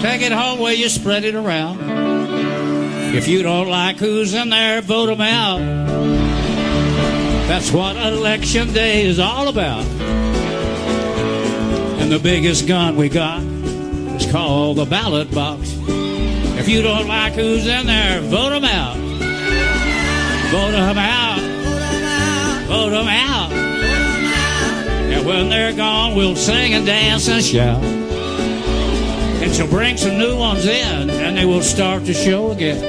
Take it home where you spread it around. If you don't like who's in there, vote them out. That's what election day is all about. And the biggest gun we got is called the ballot box. If you don't like who's in there, vote them out. Vote them out. Vote them out. And when they're gone, we'll sing and dance and shout. And she'll bring some new ones in, and they will start the show again.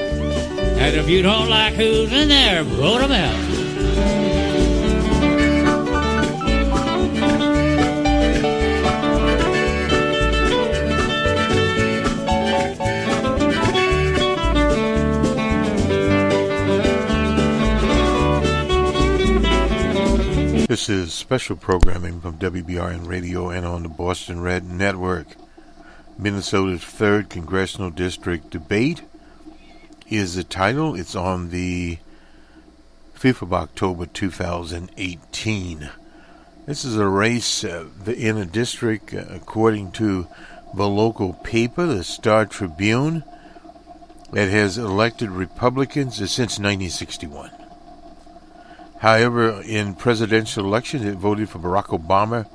And if you don't like who's in there, vote them out. This is special programming from WBRN Radio and on the Boston Red Network. Minnesota's 3rd Congressional District debate is the title. It's on the 5th of October 2018. This is a race in a district, according to the local paper, the Star Tribune, that has elected Republicans since 1961. However, in presidential elections, it voted for Barack Obama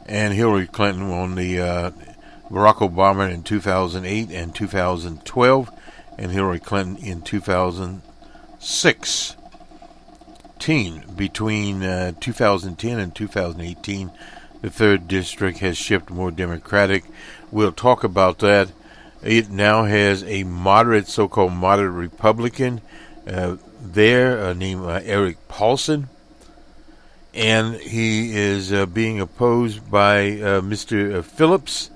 and Hillary Clinton on the Barack Obama in 2008 and 2012, and Hillary Clinton in 2016. Between 2010 and 2018, the 3rd District has shifted more Democratic. We'll talk about that. It now has a moderate, so-called moderate Republican there named Erik Paulsen, and he is being opposed by Mr. Phillips,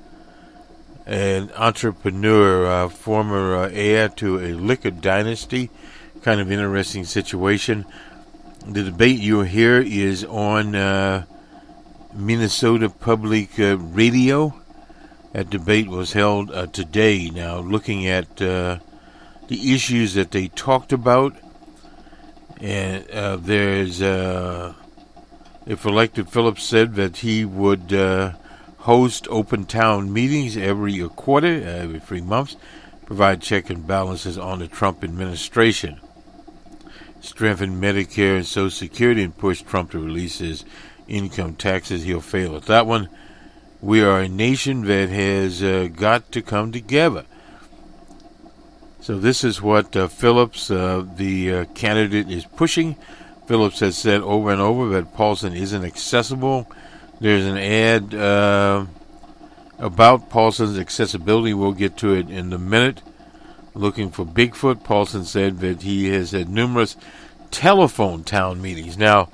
an entrepreneur, former heir to a liquor dynasty. Kind of interesting situation. The debate you'll hear is on Minnesota Public Radio. That debate was held today. Now, looking at the issues that they talked about, and there's, if elected, Phillips said that he would host open town meetings every quarter, every 3 months, provide check and balances on the Trump administration, strengthen Medicare and Social Security, and push Trump to release his income taxes. He'll fail at that one. We are a nation that has got to come together. So this is what Phillips, the candidate, is pushing. Phillips has said over and over that Paulsen isn't accessible. There's an ad about Paulsen's accessibility. We'll get to it in a minute. Looking for Bigfoot, Paulsen said that he has had numerous telephone town meetings. Now,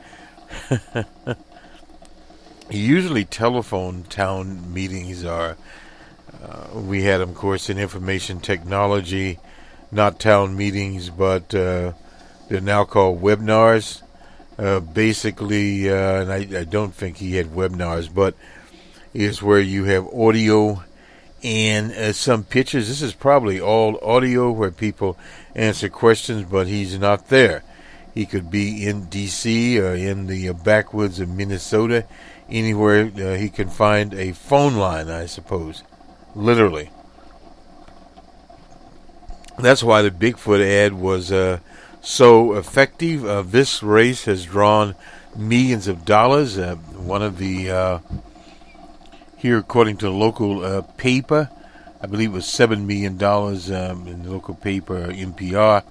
usually telephone town meetings are, we had them, of course, in information technology, not town meetings, but they're now called webinars. Basically, and I don't think he had webinars, but is where you have audio and some pictures. This is probably all audio where people answer questions, but he's not there. He could be in D.C. or in the backwoods of Minnesota, anywhere he can find a phone line, I suppose, literally. That's why the Bigfoot ad was so effective. This race has drawn millions of dollars. One of the, here according to the local paper, I believe it was $7 million in the local paper, NPR.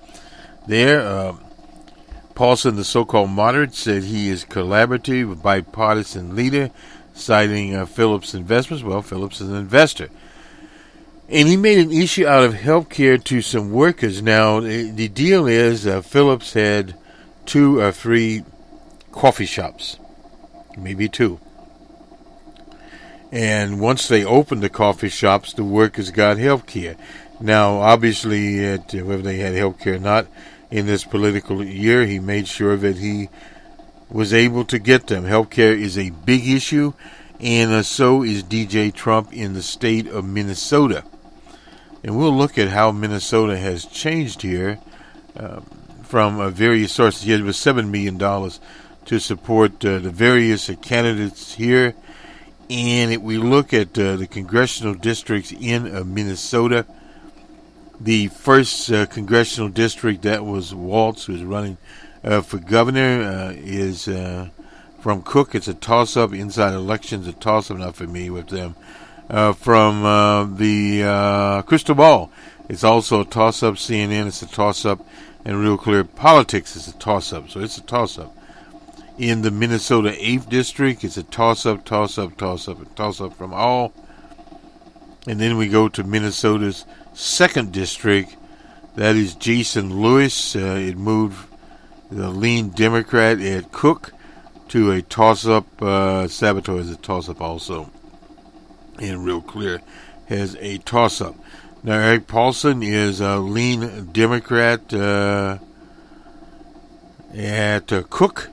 There, Paulsen, the so-called moderate, said he is collaborative, a bipartisan leader, citing Phillips Investments. Well, Phillips is an investor. And he made an issue out of health care to some workers. Now, the deal is Phillips had 2 or 3 coffee shops, maybe 2. And once they opened the coffee shops, the workers got health care. Now, obviously, whether they had health care or not, in this political year, he made sure that he was able to get them. Health care is a big issue, and so is DJ Trump in the state of Minnesota. And we'll look at how Minnesota has changed here from various sources. Here, it was $7 million to support the various candidates here And if we look at the congressional districts in Minnesota, the first congressional district, that was Waltz, who's running for governor, is from Cook. It's a toss-up. Inside Elections, a toss-up. Not familiar with them. From the Crystal Ball, it's also a toss-up. CNN, it's a toss-up. And Real Clear Politics is a toss-up. So it's a toss-up. In the Minnesota 8th District, it's a toss-up, toss-up, toss-up, and toss-up from all. And then we go to Minnesota's 2nd District. That is Jason Lewis. It moved the lean Democrat Ed Cook to a toss-up. Sabato is a toss-up also. And Real Clear has a toss-up. Now, Erik Paulsen is a lean Democrat at Cook.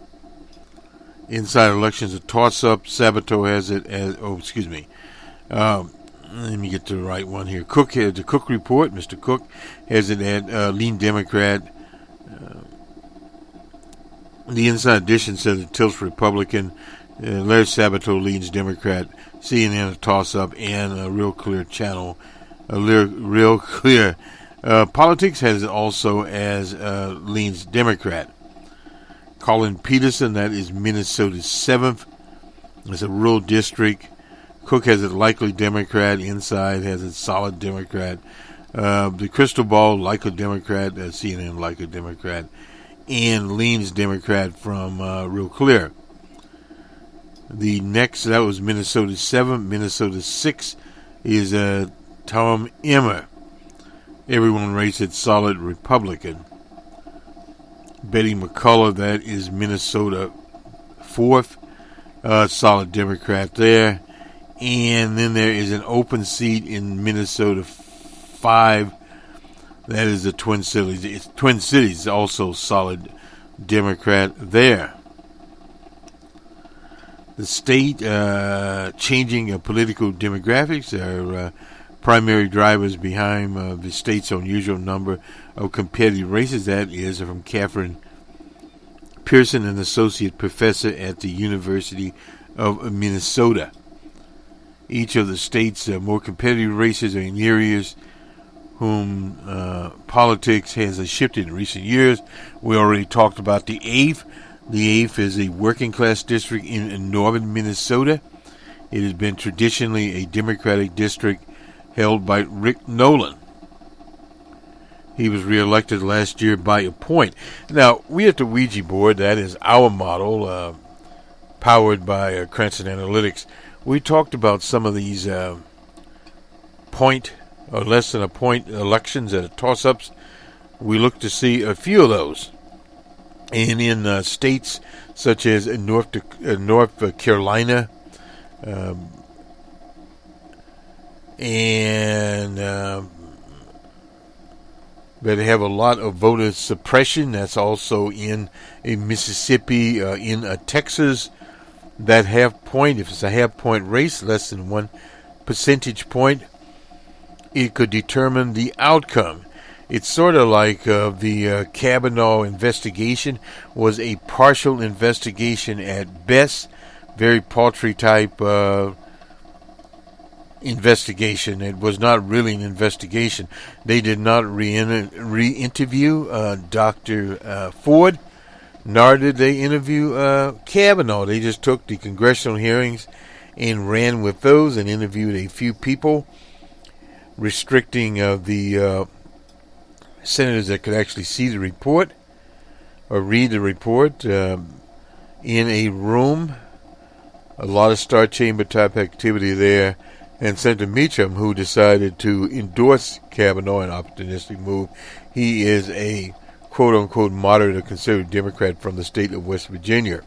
Inside Elections, a toss-up. Sabato has it as, let me get to the right one here. Cook has the Cook report. Mr. Cook has it at lean Democrat. The Inside Edition says it tilts Republican. Larry Sabato leans Democrat. CNN a toss-up, and a Real Clear channel. Real Clear Politics has it also as leans Democrat. Colin Peterson, that is Minnesota's 7th. It's a rural district. Cook has it likely Democrat. Inside has it solid Democrat. The Crystal Ball, likely Democrat. CNN, likely Democrat. And leans Democrat from Real Clear. The next, that was Minnesota's 7th. Minnesota's 6th is Tom Emmer. Everyone rates it solid Republican. Betty McCullough, that is Minnesota 4th. Solid Democrat there. And then there is an open seat in Minnesota 5. That is the Twin Cities. It's Twin Cities, also solid Democrat there. The state changing political demographics are primary drivers behind the state's unusual number of competitive races. That is from Catherine Pearson, an associate professor at the University of Minnesota. Each of the state's more competitive races are in areas whom politics has shifted in recent years. We already talked about the 8th. The 8th is a working class district in northern Minnesota. It has been traditionally a Democratic district held by Rick Nolan. He was reelected last year by a point. Now, we at the Ouija board, that is our model, powered by Cranston Analytics. We talked about some of these point or less than a point elections at toss-ups. We look to see a few of those. And in states such as North Carolina, and that have a lot of voter suppression. That's also in Mississippi, in Texas. That half point, if it's a half point race, less than 1 percentage point, it could determine the outcome. It's sort of like the Kavanaugh investigation was a partial investigation at best, very paltry type investigation. It was not really an investigation. They did not re-interview Dr. Ford, nor did they interview Kavanaugh. They just took the congressional hearings and ran with those and interviewed a few people, restricting the senators that could actually see the report or read the report in a room. A lot of Star Chamber type activity there. And Senator Meacham, who decided to endorse Kavanaugh, an opportunistic move, he is a quote-unquote moderate or conservative Democrat from the state of West Virginia.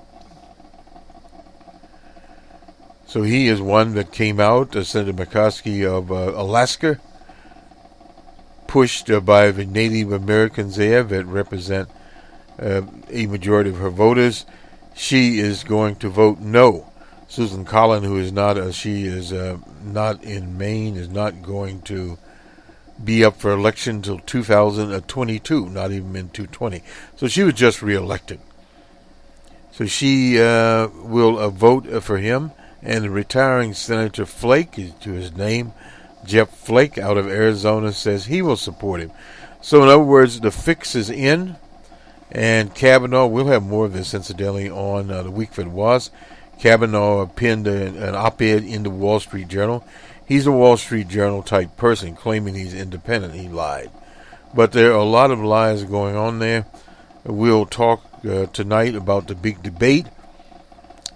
So he is one that came out, Senator McCoskey of Alaska, pushed by the Native Americans there that represent a majority of her voters. She is going to vote no. Susan Collin, who is not, she is not in Maine, is not going to be up for election until 2022, not even in 2020. So she was just reelected. So she will vote for him And the retiring Senator Flake, to his name, Jeff Flake out of Arizona, says he will support him. So in other words, the fix is in. And Kavanaugh, we'll have more of this, incidentally, on the week that was. Kavanaugh penned an op-ed in the Wall Street Journal. He's a Wall Street Journal type person, claiming he's independent. He lied. But there are a lot of lies going on there. We'll talk tonight about the big debate.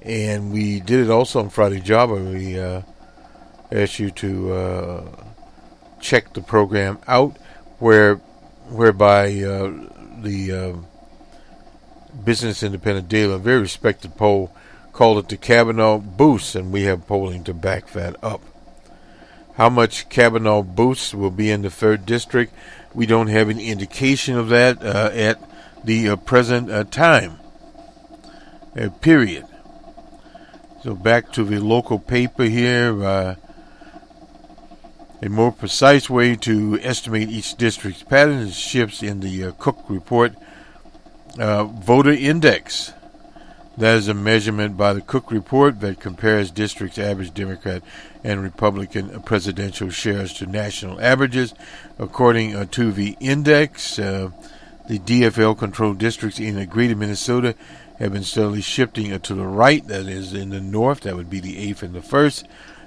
And we did it also on Friday Java. We asked you to check the program out, whereby the Business Independent Daily, a very respected poll, called it the Kavanaugh boost, and we have polling to back that up. How much Kavanaugh boost will be in the 3rd District, we don't have any indication of that at the present time. Period. So back to the local paper here. A more precise way to estimate each district's patterns shifts in the Cook report. Voter index. That is a measurement by the Cook report that compares districts' average Democrat and Republican presidential shares to national averages. According to the index, the DFL-controlled districts in the greater Minnesota have been steadily shifting to the right. That is in the north. That would be the 8th and the 1st.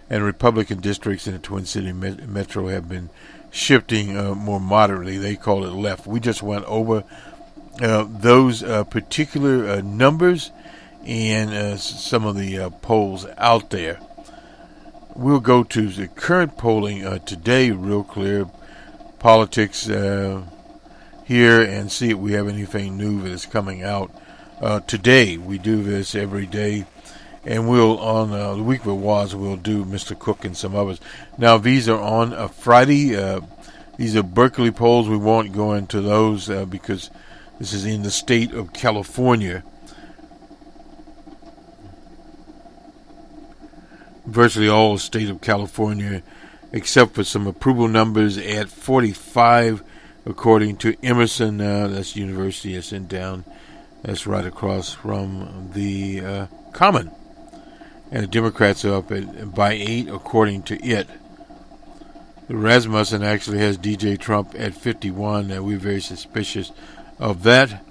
And Republican districts in the Twin City Metro have been shifting more moderately. They call it left. We just went over those particular numbers and some of the polls out there. We'll go to the current polling today, real clear politics here, and see if we have anything new that is coming out today. We do this every day, and we'll, on the week that was, we'll do Mr. Cook and some others. Now, these are on a Friday. These are Berkeley polls. We won't go into those because this is in the state of California. Virtually all the state of California, except for some approval numbers at 45, according to Emerson. That's University that's in town. That's right across from the Common. And the Democrats are up by 8, according to it. Rasmussen actually has DJ Trump at 51, and we're very suspicious of that.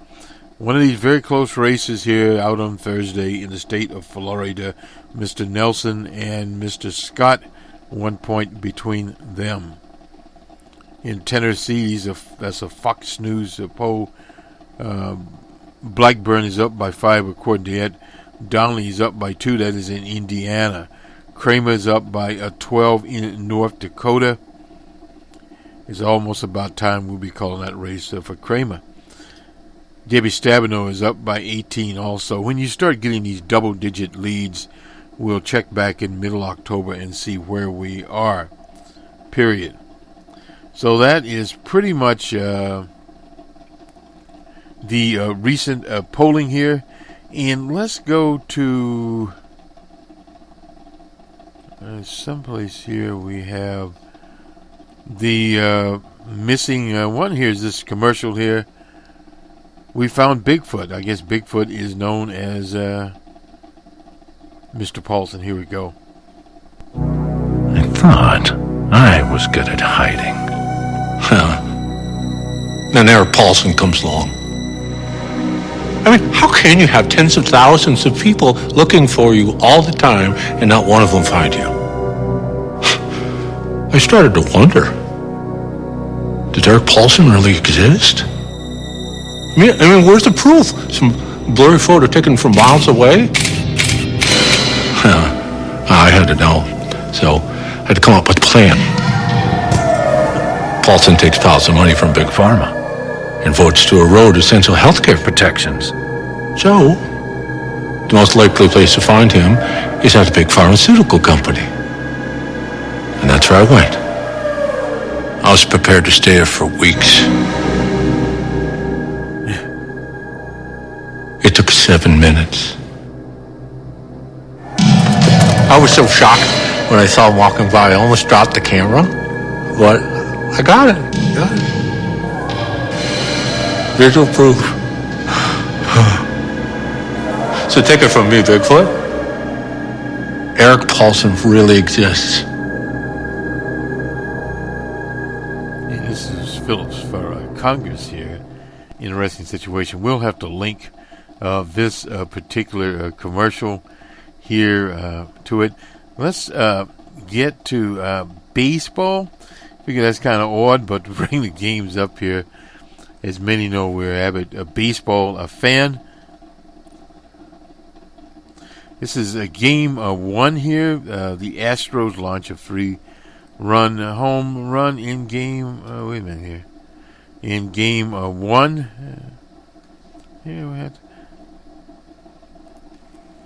One of these very close races here out on Thursday in the state of Florida, Mr. Nelson and Mr. Scott, 1 point between them. In Tennessee, that's a Fox News poll. Blackburn is up by 5, according to it. Donnelly is up by 2, that is in Indiana. Kramer is up by 12 in North Dakota. It's almost about time we'll be calling that race for Kramer. Debbie Stabenow is up by 18 also. When you start getting these double-digit leads, we'll check back in middle October and see where we are. Period. So that is pretty much the recent polling here. And let's go to someplace here. We have the missing one. Here's this commercial here. We found Bigfoot. I guess Bigfoot is known as Mr. Paulsen. Here we go. I thought I was good at hiding. Then Erik Paulsen comes along. I mean, how can you have tens of thousands of people looking for you all the time and not one of them find you? I started to wonder, did Erik Paulsen really exist? I mean, where's the proof? Some blurry photo taken from miles away? I had to know, so I had to come up with a plan. Paulsen takes piles of money from Big Pharma and votes to erode essential healthcare protections. So, the most likely place to find him is at a big pharmaceutical company. And that's where I went. I was prepared to stay there for weeks. It took 7 minutes. I was so shocked when I saw him walking by, I almost dropped the camera. But I got it. Visual proof. So take it from me, Bigfoot. Erik Paulsen really exists. And this is Phillips for Congress here. Interesting situation. We'll have to link this particular commercial here to it. Let's get to baseball. I figure that's kind of odd, but to bring the games up here, as many know, we're avid baseball fan. This is a game 1 here. The Astros launch a 3-run home run in game. Wait a minute here. In game 1. Here we had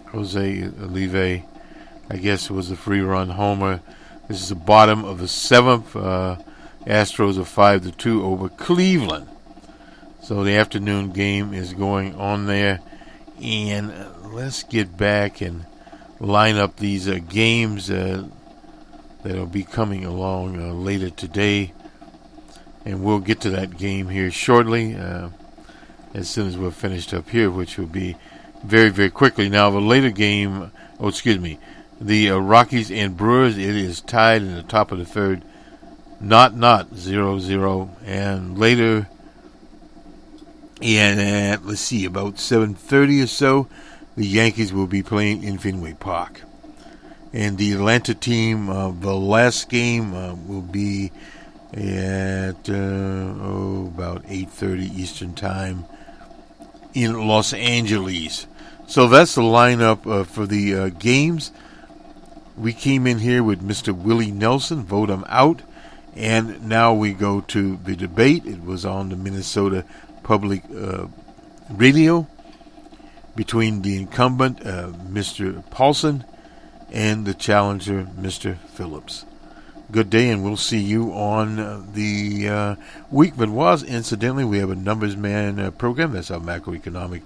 Jose Aleve, I guess it was a 3-run homer. This is the bottom of the 7th. Astros are 5-2 over Cleveland. So the afternoon game is going on there. And let's get back and line up these games that'll be coming along later today. And we'll get to that game here shortly, as soon as we're finished up here, which will be very, very quickly. Now, the later game, the Rockies and Brewers, it is tied in the top of the third, 0-0. And later, and let's see, about 7:30 or so, the Yankees will be playing in Fenway Park. And the Atlanta team, the last game will be at about 8:30 Eastern Time in Los Angeles. So that's the lineup for the games. We came in here with Mr. Willie Nelson, vote him out. And now we go to the debate. It was on the Minnesota Public Radio between the incumbent, Mr. Paulsen, and the challenger, Mr. Phillips. Good day, and we'll see you on the week that was. Incidentally, we have a Numbers Man program. That's our macroeconomic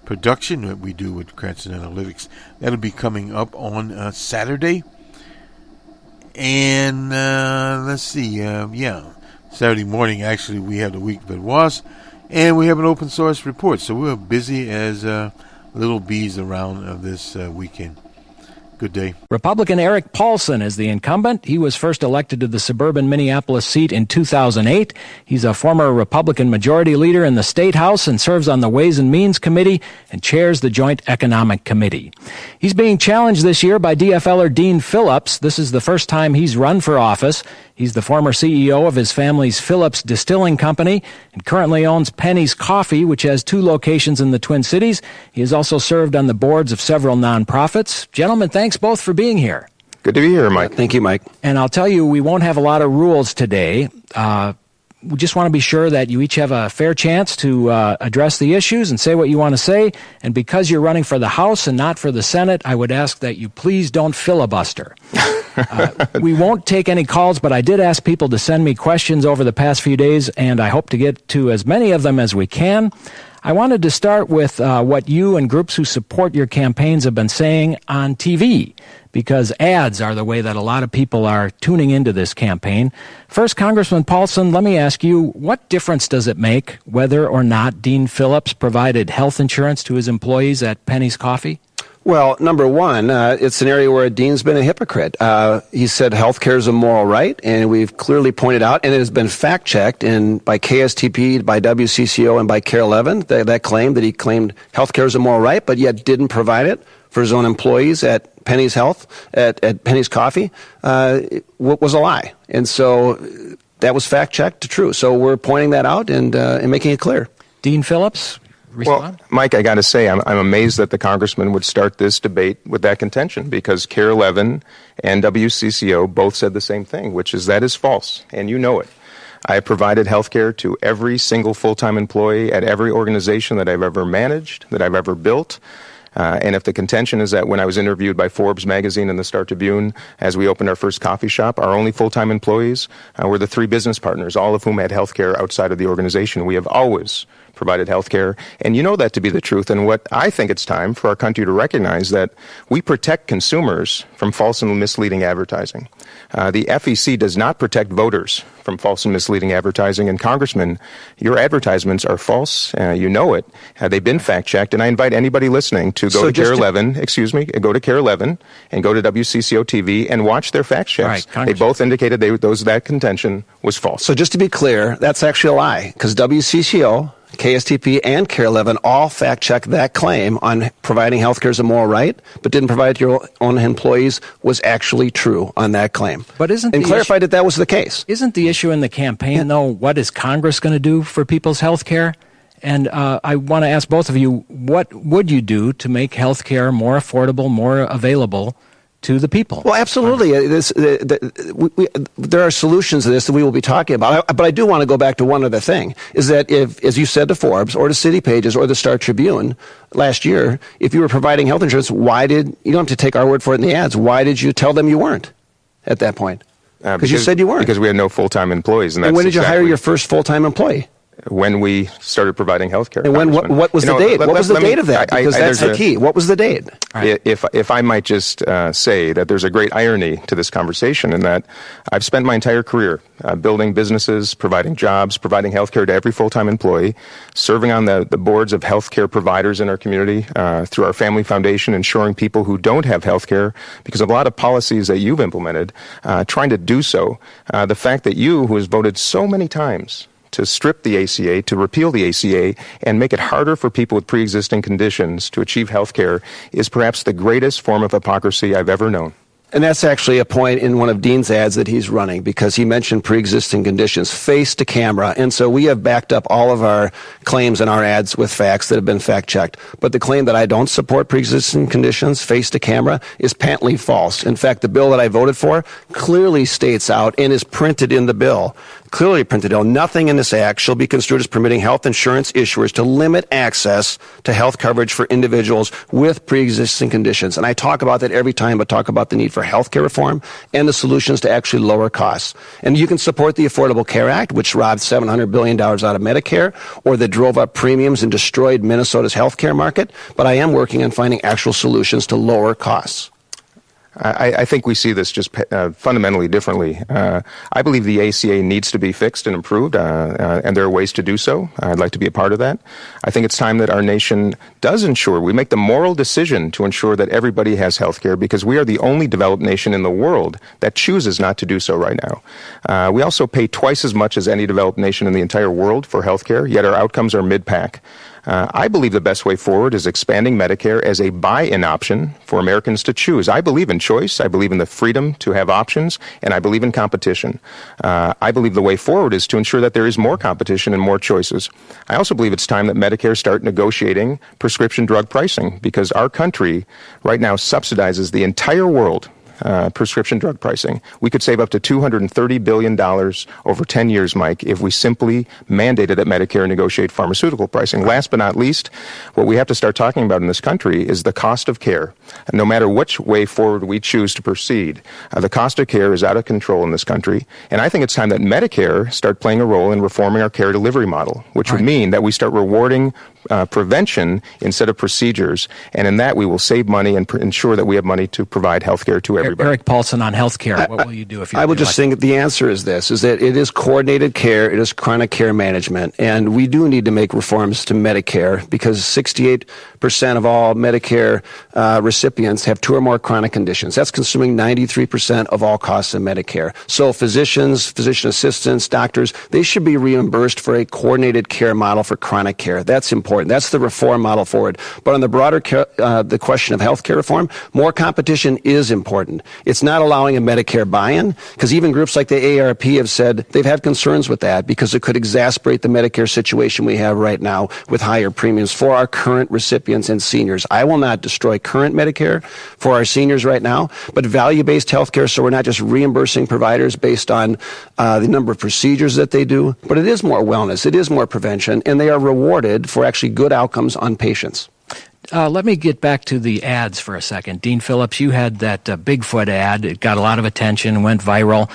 production that we do with Cranston Analytics. That'll be coming up on Saturday. And let's see, Saturday morning, actually, we have the week that was. And we have an open source report. So we're busy as little bees around this weekend. Good day. Republican Erik Paulsen is the incumbent. He was first elected to the suburban Minneapolis seat in 2008. He's a former Republican majority leader in the State House and serves on the Ways and Means Committee and chairs the Joint Economic Committee. He's being challenged this year by DFLer Dean Phillips. This is the first time he's run for office. He's the former CEO of his family's Phillips Distilling Company and currently owns Penny's Coffee, which has 2 locations in the Twin Cities. He has also served on the boards of several nonprofits. Gentlemen, thanks both for being here. Good to be here, Mike. Thank you, Mike. And I'll tell you, we won't have a lot of rules today. We just want to be sure that you each have a fair chance to address the issues and say what you want to say. And because you're running for the House and not for the Senate, I would ask that you please don't filibuster. We won't take any calls, but I did ask people to send me questions over the past few days, and I hope to get to as many of them as we can. I wanted to start with what you and groups who support your campaigns have been saying on TV, because ads are the way that a lot of people are tuning into this campaign. First, Congressman Paulsen, let me ask you, what difference does it make whether or not Dean Phillips provided health insurance to his employees at Penny's Coffee? Well, number one, it's an area where Dean's been a hypocrite. He said healthcare is a moral right, and we've clearly pointed out, and it has been fact-checked by KSTP, by WCCO, and by CARE 11, that claim that he claimed healthcare is a moral right, but yet didn't provide it for his own employees at Penny's at Penny's Coffee, was a lie. And so that was fact-checked to true. So we're pointing that out and making it clear. Dean Phillips? Respond? Well, Mike, I got to say, I'm amazed that the congressman would start this debate with that contention, because CARE 11 and WCCO both said the same thing, which is that is false, and you know it. I have provided health care to every single full-time employee at every organization that I've ever managed, that I've ever built. And if the contention is that when I was interviewed by Forbes magazine and the Star Tribune as we opened our first coffee shop, our only full-time employees were the 3 business partners, all of whom had health care outside of the organization. We have always provided health care, and you know that to be the truth. And what I think it's time for our country to recognize that we protect consumers from false and misleading advertising. The FEC does not protect voters from false and misleading advertising. And Congressman, your advertisements are false. You know it. They've been fact-checked. And I invite anybody listening to go to KARE 11, go to KARE 11 and go to WCCO TV and watch their fact checks. Right, they both indicated that contention was false. So just to be clear, that's actually a lie, because WCCO, KSTP, and KARE 11 all fact-checked that claim on providing health care as a moral right, but didn't provide it to your own employees was actually true on that claim. But and clarified that was the case. Isn't the issue in the campaign, though, what is Congress going to do for people's health care? And I want to ask both of you, what would you do to make health care more affordable, more available to the people? Well, absolutely. There are solutions to this that we will be talking about. But I do want to go back to one other thing, is that if, as you said to Forbes or to City Pages or the Star Tribune last year, if you were providing health insurance, you don't have to take our word for it in the ads, why did you tell them you weren't at that point? Because you said you weren't. Because we had no full-time employees. And when did you hire your first full-time employee? When we started providing health care. And what was the date? What was the date of that? Because that's the key. What was the date? Right. If I might just say that there's a great irony to this conversation in that I've spent my entire career building businesses, providing jobs, providing health care to every full-time employee, serving on the boards of health care providers in our community through our family foundation, ensuring people who don't have health care, because of a lot of policies that you've implemented, trying to do so. The fact that you, who has voted so many times to strip the ACA, to repeal the ACA, and make it harder for people with pre-existing conditions to achieve health care is perhaps the greatest form of hypocrisy I've ever known. And that's actually a point in one of Dean's ads that he's running, because he mentioned pre-existing conditions face to camera. And so we have backed up all of our claims in our ads with facts that have been fact-checked. But the claim that I don't support pre-existing conditions face to camera is patently false. In fact, the bill that I voted for clearly states out and is printed in the bill, nothing in this act shall be construed as permitting health insurance issuers to limit access to health coverage for individuals with pre-existing conditions. And I talk about that every time, but talk about the need for health care reform and the solutions to actually lower costs. And you can support the Affordable Care Act, which robbed $700 billion out of Medicare, or that drove up premiums and destroyed Minnesota's health care market. But I am working on finding actual solutions to lower costs. I think we see this just fundamentally differently. I believe the ACA needs to be fixed and improved, and there are ways to do so. I'd like to be a part of that. I think it's time that our nation does ensure, we make the moral decision to ensure that everybody has health care, because we are the only developed nation in the world that chooses not to do so right now. We also pay twice as much as any developed nation in the entire world for health care, yet our outcomes are mid-pack. I believe the best way forward is expanding Medicare as a buy-in option for Americans to choose. I believe in choice. I believe in the freedom to have options, and I believe in competition. I believe the way forward is to ensure that there is more competition and more choices. I also believe it's time that Medicare start negotiating prescription drug pricing, because our country right now subsidizes the entire world. Prescription drug pricing. We could save up to $230 billion over 10 years, Mike, if we simply mandated that Medicare negotiate pharmaceutical pricing. Last but not least, what we have to start talking about in this country is the cost of care. And no matter which way forward we choose to proceed, the cost of care is out of control in this country. And I think it's time that Medicare start playing a role in reforming our care delivery model, which would mean that we start rewarding prevention instead of procedures. And in that, we will save money and ensure that we have money to provide health care to everybody. Erik Paulsen on health care. What will you do if you I would just think the answer is this, is that it is coordinated care, it is chronic care management, and we do need to make reforms to Medicare, because 68% of all Medicare recipients have 2 or more chronic conditions. That's consuming 93% of all costs in Medicare. So physicians, physician assistants, doctors, they should be reimbursed for a coordinated care model for chronic care. That's important. That's the reform model forward. But on the broader the question of health care reform, more competition is important. It's not allowing a Medicare buy-in, because even groups like the AARP have said they've had concerns with that, because it could exacerbate the Medicare situation we have right now with higher premiums for our current recipients and seniors. I will not destroy current Medicare for our seniors right now, but value-based health care, so we're not just reimbursing providers based on the number of procedures that they do, but it is more wellness, it is more prevention, and they are rewarded for actually good outcomes on patients. Let me get back to the ads for a second. Dean Phillips, you had that Bigfoot ad. It got a lot of attention, went viral.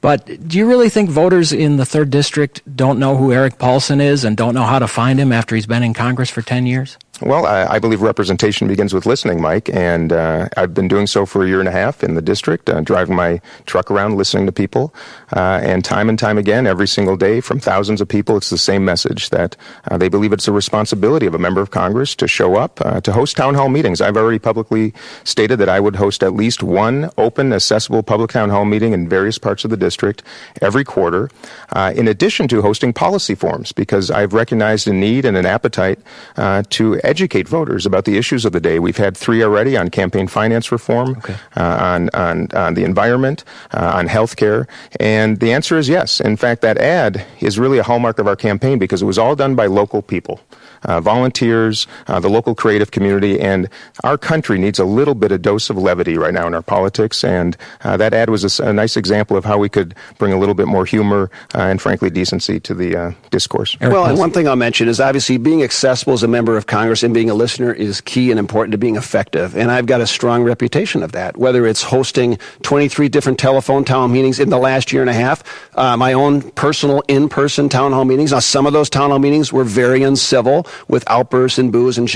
But do you really think voters in the 3rd District don't know who Erik Paulsen is and don't know how to find him after he's been in Congress for 10 years? Well, I believe representation begins with listening, Mike, and I've been doing so for a year and a half in the district, driving my truck around, listening to people, and time again, every single day, from thousands of people, it's the same message, that they believe it's a responsibility of a member of Congress to show up, to host town hall meetings. I've already publicly stated that I would host at least one open, accessible public town hall meeting in various parts of the district every quarter, in addition to hosting policy forums, because I've recognized a need and an appetite to educate voters about the issues of the day. We've had 3 already on campaign finance reform, on the environment, on health care, and the answer is yes. In fact, that ad is really a hallmark of our campaign because it was all done by local people. Volunteers, the local creative community, and our country needs a little bit of dose of levity right now in our politics, and that ad was a nice example of how we could bring a little bit more humor and, frankly, decency to the discourse. Well, and one thing I'll mention is obviously being accessible as a member of Congress and being a listener is key and important to being effective, and I've got a strong reputation of that, whether it's hosting 23 different telephone town hall meetings in the last year and a half, my own personal in-person town hall meetings. Now, some of those town hall meetings were very uncivil, with outbursts and boos and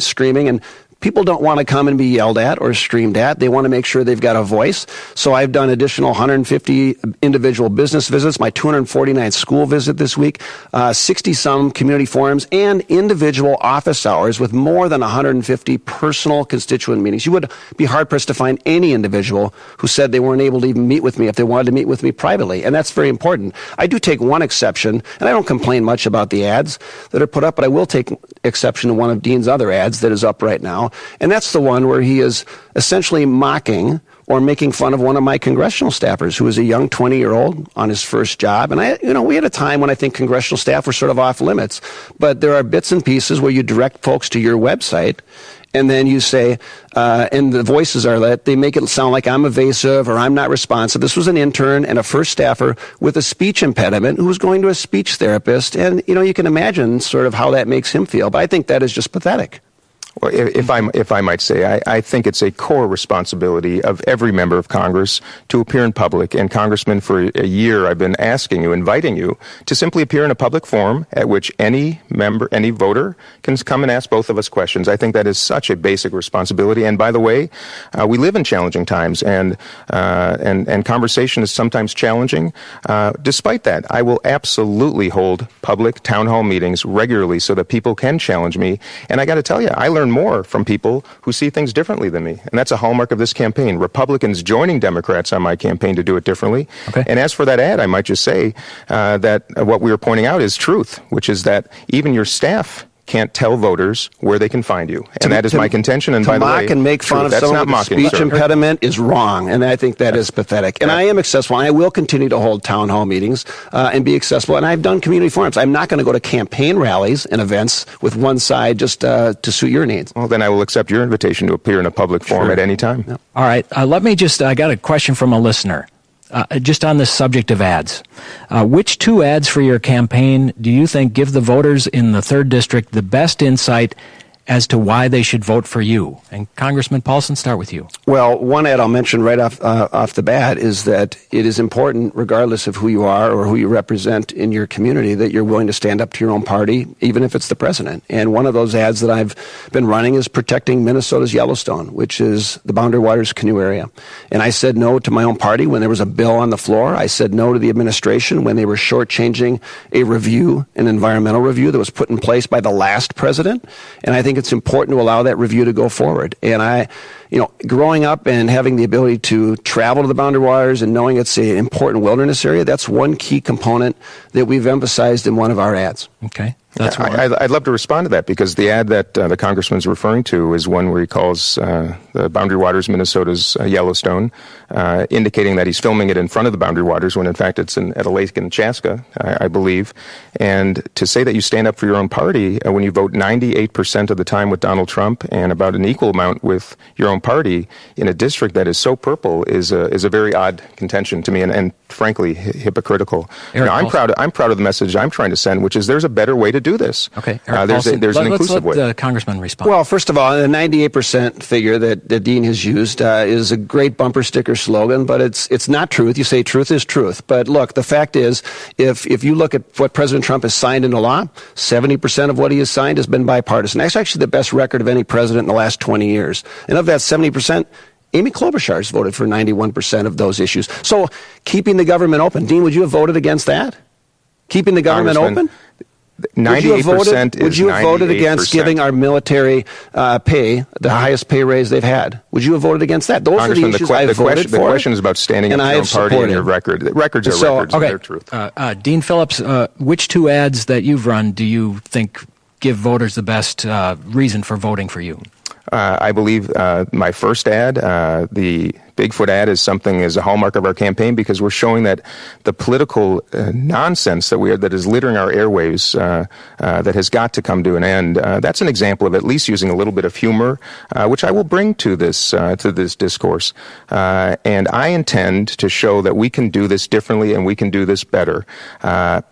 screaming, and people don't want to come and be yelled at or screamed at. They want to make sure they've got a voice. So I've done additional 150 individual business visits, my 249th school visit this week, 60-some community forums, and individual office hours with more than 150 personal constituent meetings. You would be hard-pressed to find any individual who said they weren't able to even meet with me if they wanted to meet with me privately, and that's very important. I do take one exception, and I don't complain much about the ads that are put up, but I will take exception to one of Dean's other ads that is up right now. And that's the one where he is essentially mocking or making fun of one of my congressional staffers who is a young 20-year-old on his first job. And we had a time when I think congressional staff were sort of off limits. But there are bits and pieces where you direct folks to your website, and then you say, and the voices are that they make it sound like I'm evasive or I'm not responsive. This was an intern and a first staffer with a speech impediment who was going to a speech therapist. And, you can imagine sort of how that makes him feel. But I think that is just pathetic. Well, if I might say, I think it's a core responsibility of every member of Congress to appear in public. And Congressman, for a year, I've been asking you, inviting you to simply appear in a public forum at which any member, any voter can come and ask both of us questions. I think that is such a basic responsibility. And by the way, we live in challenging times, and conversation is sometimes challenging. Despite that, I will absolutely hold public town hall meetings regularly so that people can challenge me. And I got to tell you, I learn more from people who see things differently than me. And that's a hallmark of this campaign. Republicans joining Democrats on my campaign to do it differently. Okay. And as for that ad, I might just say that what we were pointing out is truth, which is that even your staff can't tell voters where they can find you. And that is my contention. And by the way, to mock and make fun of someone with a speech impediment is wrong. And I think that is pathetic. And I am accessible. And I will continue to hold town hall meetings and be accessible. And I've done community forums. I'm not going to go to campaign rallies and events with one side just to suit your needs. Well, then I will accept your invitation to appear in a public forum at any time. Yep. All right. Let me just, I got a question from a listener. Just on this subject of ads, which 2 ads for your campaign do you think give the voters in the 3rd District the best insight as to why they should vote for you? And Congressman Paulsen, start with you. Well, one ad I'll mention right off the bat is that it is important, regardless of who you are or who you represent in your community, that you're willing to stand up to your own party, even if it's the president. And one of those ads that I've been running is protecting Minnesota's Yellowstone, which is the Boundary Waters Canoe area. And I said no to my own party when there was a bill on the floor. I said no to the administration when they were shortchanging a review, an environmental review that was put in place by the last president. And I think it's important to allow that review to go forward. And growing up and having the ability to travel to the Boundary Waters and knowing it's an important wilderness area, that's one key component that we've emphasized in one of our ads. Okay. I'd love to respond to that, because the ad that the congressman's referring to is one where he calls the Boundary Waters Minnesota's Yellowstone, indicating that he's filming it in front of the Boundary Waters when in fact it's at a lake in Chaska, I believe. And to say that you stand up for your own party when you vote 98% of the time with Donald Trump and about an equal amount with your own party in a district that is so purple is a very odd contention to me. And frankly hypocritical. Erik Now, Paulsen. I'm proud of the message I'm trying to send, which is there's a better way to do this. Okay, there's an inclusive way. Let's let the Congressman respond. Well, first of all, the 98% figure that Dean has used is a great bumper sticker slogan, but it's not truth. You say truth is truth. But look, the fact is, if you look at what President Trump has signed into law, 70% of what he has signed has been bipartisan. That's actually the best record of any president in the last 20 years. And of that 70%, Amy Klobuchar's voted for 91% of those issues. So keeping the government open. Dean, would you have voted against that? Keeping the government open? 98% Would you have voted against giving our military pay, the highest pay raise they've had? Would you have voted against that? Those are the issues I've voted for. The question is about standing up to your own party and your record. The records are records, and they're truth. Dean Phillips, which two ads that you've run do you think give voters the best reason for voting for you? I believe my first ad, the Bigfoot ad, is a hallmark of our campaign because we're showing that the political nonsense that is littering our airwaves that has got to come to an end. That's an example of at least using a little bit of humor, which I will bring to this discourse. And I intend to show that we can do this differently and we can do this better.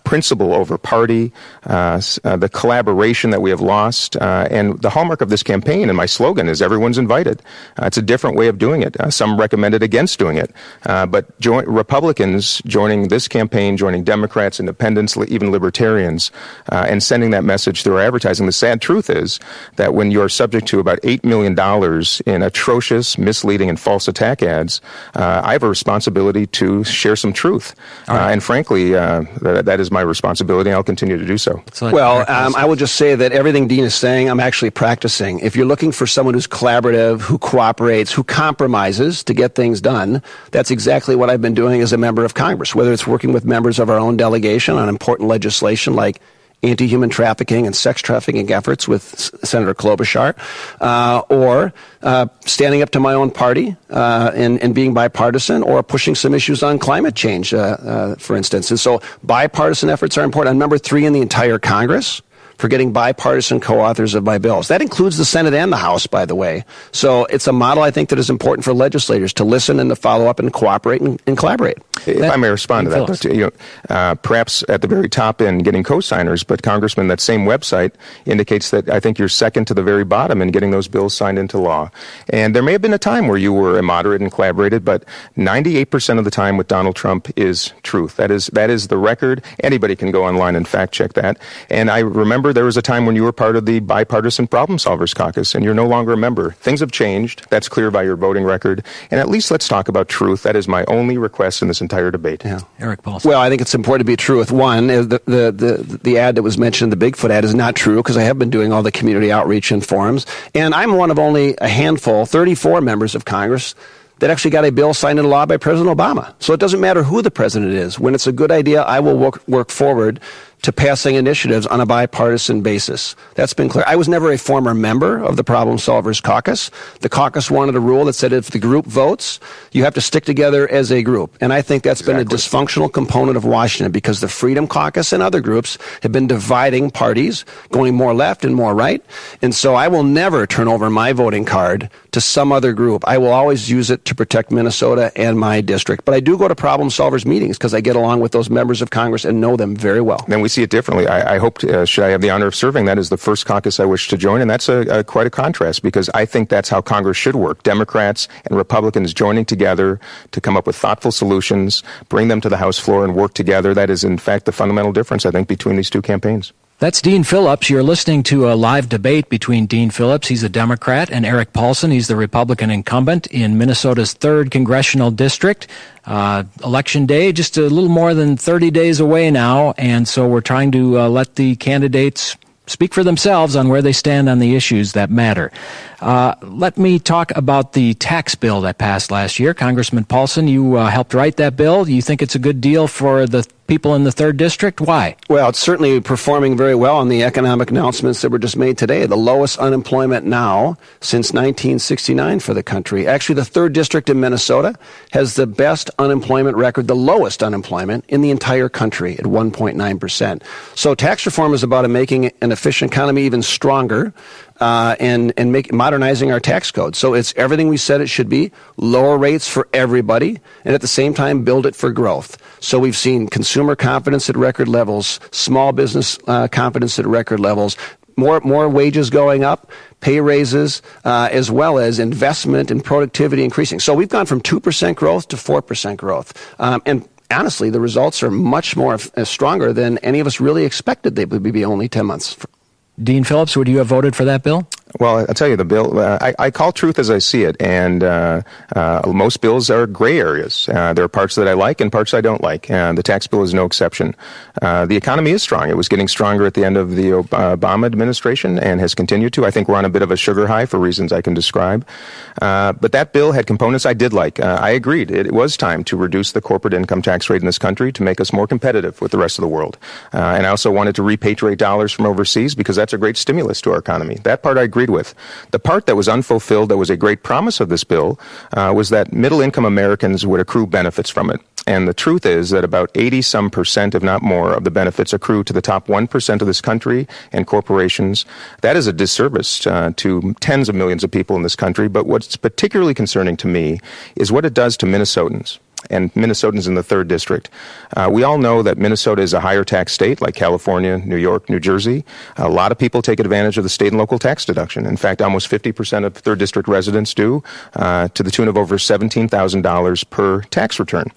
Principle over party, the collaboration that we have lost, and the hallmark of this campaign and my slogan is everyone's invited. It's a different way of doing it. Some recommended against doing it. But Republicans joining this campaign, joining Democrats, independents, even libertarians, and sending that message through our advertising. The sad truth is that when you're subject to about $8 million in atrocious, misleading, and false attack ads, I have a responsibility to share some truth. Right. And frankly, that is my responsibility, and I'll continue to do so. Well, I will just say that everything Dean is saying, I'm actually practicing. If you're looking for someone who's collaborative, who cooperates, who compromises to get things done, that's exactly what I've been doing as a member of Congress, whether it's working with members of our own delegation on important legislation like anti-human trafficking and sex trafficking efforts with Senator Klobuchar, or standing up to my own party and being bipartisan, or pushing some issues on climate change, for instance. And so bipartisan efforts are important. I'm number 3 in the entire Congress for getting bipartisan co-authors of my bills. That includes the Senate and the House, by the way. So it's a model I think that is important for legislators to listen and to follow up and cooperate and collaborate. If I may respond to that, perhaps at the very top end getting co-signers, but Congressman, that same website indicates that I think you're second to the very bottom in getting those bills signed into law. And there may have been a time where you were immoderate and collaborated, but 98% of the time with Donald Trump is truth. That is the record. Anybody can go online and fact check that. And I remember there was a time when you were part of the Bipartisan Problem Solvers Caucus, and you're no longer a member. Things have changed. That's clear by your voting record. And at least let's talk about truth. That is my only request in this entire debate. Yeah. Erik Paulsen. Well, I think it's important to be true with one. The ad that was mentioned, the Bigfoot ad, is not true because I have been doing all the community outreach and forums. And I'm one of only a handful, 34 members of Congress, that actually got a bill signed into law by President Obama. So it doesn't matter who the president is. When it's a good idea, I will work forward to passing initiatives on a bipartisan basis. That's been clear. I was never a former member of the Problem Solvers Caucus. The caucus wanted a rule that said if the group votes, you have to stick together as a group. And I think that's been a dysfunctional component of Washington because the Freedom Caucus and other groups have been dividing parties, going more left and more right. And so I will never turn over my voting card to some other group. I will always use it to protect Minnesota and my district. But I do go to Problem Solvers meetings because I get along with those members of Congress and know them very well. Then we see it differently. I hope, should I have the honor of serving, that is the first caucus I wish to join, and that's quite a contrast because I think that's how Congress should work. Democrats and Republicans joining together to come up with thoughtful solutions, bring them to the House floor and work together. That is, in fact, the fundamental difference, I think, between these two campaigns. That's Dean Phillips. You're listening to a live debate between Dean Phillips, he's a Democrat, and Erik Paulsen, he's the Republican incumbent in Minnesota's 3rd Congressional District. Election day, just a little more than 30 days away now, and so we're trying to let the candidates speak for themselves on where they stand on the issues that matter. Let me talk about the tax bill that passed last year. Congressman Paulsen, you helped write that bill. You think it's a good deal for the people in the 3rd District? Why? Well, it's certainly performing very well on the economic announcements that were just made today. The lowest unemployment now since 1969 for the country. Actually, the 3rd District in Minnesota has the best unemployment record, the lowest unemployment in the entire country at 1.9%. So tax reform is about making an efficient economy even stronger. and modernizing our tax code. So it's everything we said it should be, lower rates for everybody, and at the same time build it for growth. So we've seen consumer confidence at record levels, small business confidence at record levels, more wages going up, pay raises, as well as investment and productivity increasing. So we've gone from 2% growth to 4% growth. And honestly, the results are much more stronger than any of us really expected they would be only 10 months. Dean Phillips, would you have voted for that bill? Well, I'll tell you, the bill, I call truth as I see it, and most bills are gray areas. There are parts that I like and parts I don't like, and the tax bill is no exception. The economy is strong. It was getting stronger at the end of the Obama administration and has continued to. I think we're on a bit of a sugar high for reasons I can describe. But that bill had components I did like. I agreed. It was time to reduce the corporate income tax rate in this country to make us more competitive with the rest of the world. And I also wanted to repatriate dollars from overseas because that's a great stimulus to our economy. That part I agreed with. The part that was unfulfilled, that was a great promise of this bill, was that middle-income Americans would accrue benefits from it. And the truth is that about 80-some%, if not more, of the benefits accrue to the top 1% of this country and corporations. That is a disservice to tens of millions of people in this country. But what's particularly concerning to me is what it does to Minnesotans. And Minnesotans in the 3rd District. We all know that Minnesota is a higher tax state like California, New York, New Jersey. A lot of people take advantage of the state and local tax deduction. In fact, almost 50% of 3rd District residents do, to the tune of over $17,000 per tax return.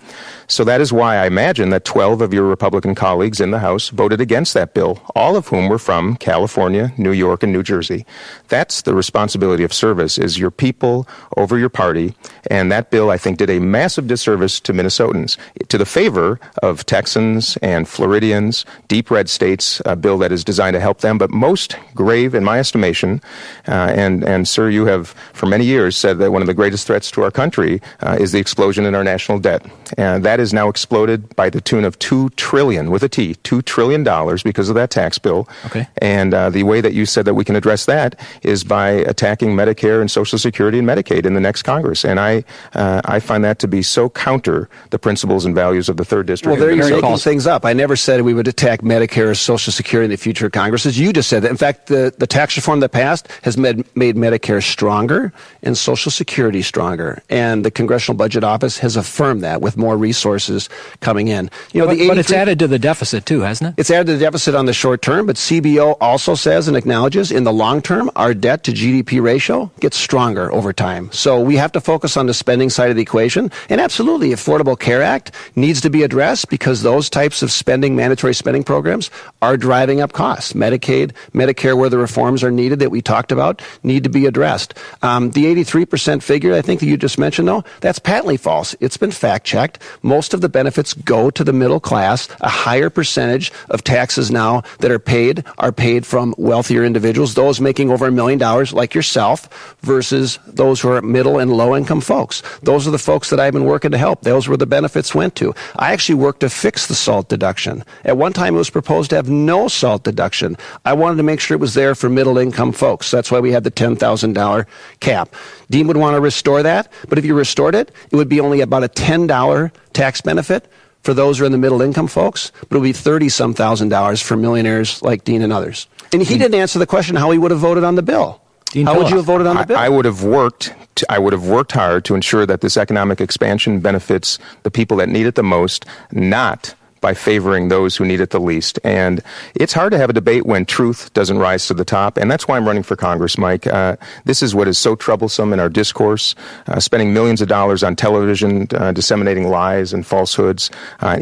So that is why I imagine that 12 of your Republican colleagues in the House voted against that bill, all of whom were from California, New York, and New Jersey. That's the responsibility of service, is your people over your party. And that bill, I think, did a massive disservice to Minnesotans, to the favor of Texans and Floridians, deep red states, a bill that is designed to help them, but most grave, in my estimation, and sir, you have for many years said that one of the greatest threats to our country is the explosion in our national debt. And that is now exploded by the tune of $2 trillion, with a T, $2 trillion because of that tax bill. Okay. And the way that you said that we can address that is by attacking Medicare and Social Security and Medicaid in the next Congress. And I find that to be so counter the principles and values of the 3rd District. Well, there you're making things up. I never said we would attack Medicare or Social Security in the future Congresses. You just said that. In fact, the tax reform that passed has made Medicare stronger and Social Security stronger. And the Congressional Budget Office has affirmed that with more resources coming in. You know, but it's added to the deficit too, hasn't it? It's added to the deficit on the short term, but CBO also says and acknowledges in the long term, our debt to GDP ratio gets stronger over time. So we have to focus on the spending side of the equation. And absolutely, the Affordable Care Act needs to be addressed because those types of mandatory spending programs are driving up costs. Medicaid, Medicare, where the reforms are needed that we talked about, need to be addressed. The 83% figure, I think that you just mentioned, though, that's patently false. It's been fact-checked. Most of the benefits go to the middle class. A higher percentage of taxes now that are paid from wealthier individuals, those making over $1 million like yourself, versus those who are middle and low-income folks. Those are the folks that I've been working to help. Those were the benefits went to. I actually worked to fix the SALT deduction. At one time, it was proposed to have no SALT deduction. I wanted to make sure it was there for middle-income folks. That's why we had the $10,000 cap. Dean would want to restore that, but if you restored it, it would be only about a $10 tax benefit for those who are in the middle-income folks, but it would be $30-some thousand for millionaires like Dean and others. And he didn't answer the question how he would have voted on the bill. How would you have voted on the bill? I would have worked hard to ensure that this economic expansion benefits the people that need it the most, not by favoring those who need it the least. And it's hard to have a debate when truth doesn't rise to the top, and that's why I'm running for Congress, Mike. This is what is so troublesome in our discourse, spending millions of dollars on television, disseminating lies and falsehoods,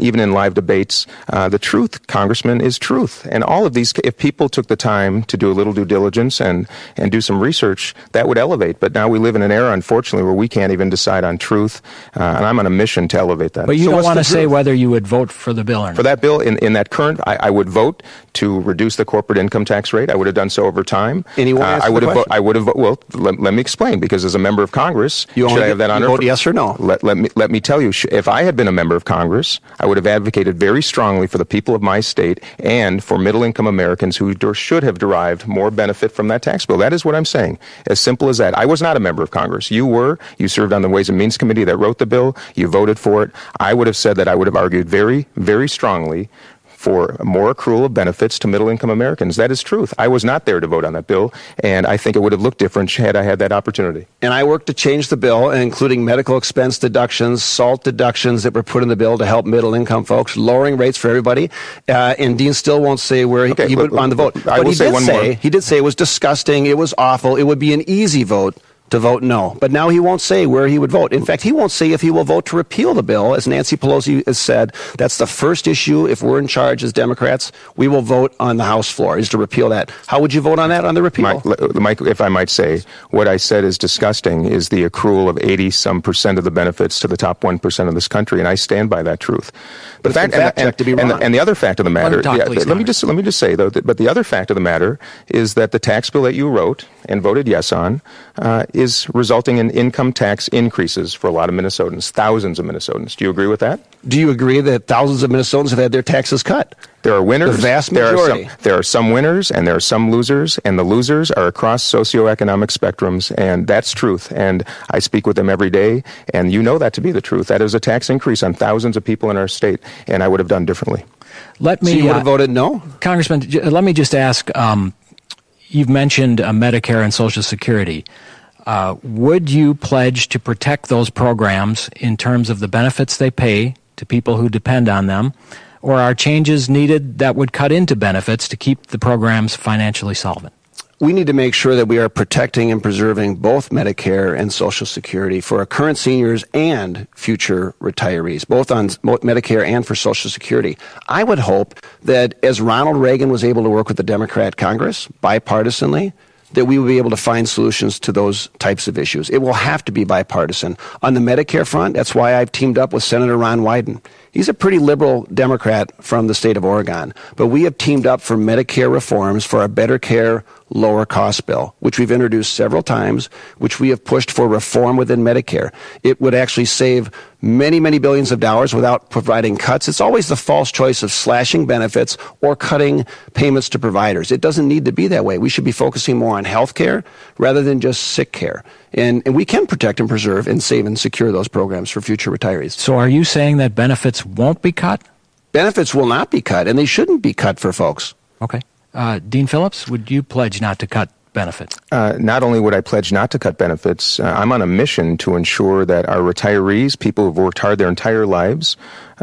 even in live debates. The truth, Congressman, is truth. And all of these, if people took the time to do a little due diligence and do some research, that would elevate. But now we live in an era, unfortunately, where we can't even decide on truth, and I'm on a mission to elevate that. But you don't want to say whether you would vote for the bill or not. For that bill, in that current, I would vote to reduce the corporate income tax rate. I would have done so over time. I would have. Well, let me explain, because as a member of Congress, should I have that honor? Vote yes or no? Let me tell you, if I had been a member of Congress, I would have advocated very strongly for the people of my state and for middle-income Americans who should have derived more benefit from that tax bill. That is what I'm saying. As simple as that. I was not a member of Congress. You were. You served on the Ways and Means Committee that wrote the bill. You voted for it. I would have said that I would have argued very, very strongly for more accrual of benefits to middle-income Americans. That is truth. I was not there to vote on that bill, and I think it would have looked different had I had that opportunity. And I worked to change the bill, including medical expense deductions, SALT deductions that were put in the bill to help middle-income folks, lowering rates for everybody. And Dean still won't say where he would on the vote. But he did say it was disgusting, it was awful, it would be an easy vote to vote no. But now he won't say where he would vote. In fact, he won't say if he will vote to repeal the bill. As Nancy Pelosi has said, that's the first issue. If we're in charge as Democrats, we will vote on the House floor, is to repeal that. How would you vote on that, on the repeal? Mike, if I might say, what I said is disgusting is the accrual of 80-some% of the benefits to the top 1% of this country, and I stand by that truth. But the other fact of the matter, let me just say, though, but the other fact of the matter is that the tax bill that you wrote and voted yes on is resulting in income tax increases for a lot of Minnesotans, thousands of Minnesotans. Do you agree with that? Do you agree that thousands of Minnesotans have had their taxes cut? There are winners. The vast majority. There are some winners and there are some losers, and the losers are across socioeconomic spectrums, and that's truth. And I speak with them every day, and you know that to be the truth. That is a tax increase on thousands of people in our state, and I would have done differently. So you would have voted no? Congressman, let me just ask, you've mentioned Medicare and Social Security. Would you pledge to protect those programs in terms of the benefits they pay to people who depend on them, or are changes needed that would cut into benefits to keep the programs financially solvent? We need to make sure that we are protecting and preserving both Medicare and Social Security for our current seniors and future retirees, both on Medicare and for Social Security. I would hope that as Ronald Reagan was able to work with the Democrat Congress bipartisanly, that we will be able to find solutions to those types of issues. It will have to be bipartisan. On the Medicare front, that's why I've teamed up with Senator Ron Wyden. He's a pretty liberal Democrat from the state of Oregon, but we have teamed up for Medicare reforms for a better care, lower cost bill, which we've introduced several times, which we have pushed for reform within Medicare. It would actually save many, many billions of dollars without providing cuts. It's always the false choice of slashing benefits or cutting payments to providers. It doesn't need to be that way. We should be focusing more on health care rather than just sick care. And we can protect and preserve and save and secure those programs for future retirees. So are you saying that benefits won't be cut? Benefits will not be cut, and they shouldn't be cut for folks. Okay. Dean Phillips, would you pledge not to cut benefits? Not only would I pledge not to cut benefits, I'm on a mission to ensure that our retirees, people who've worked hard their entire lives,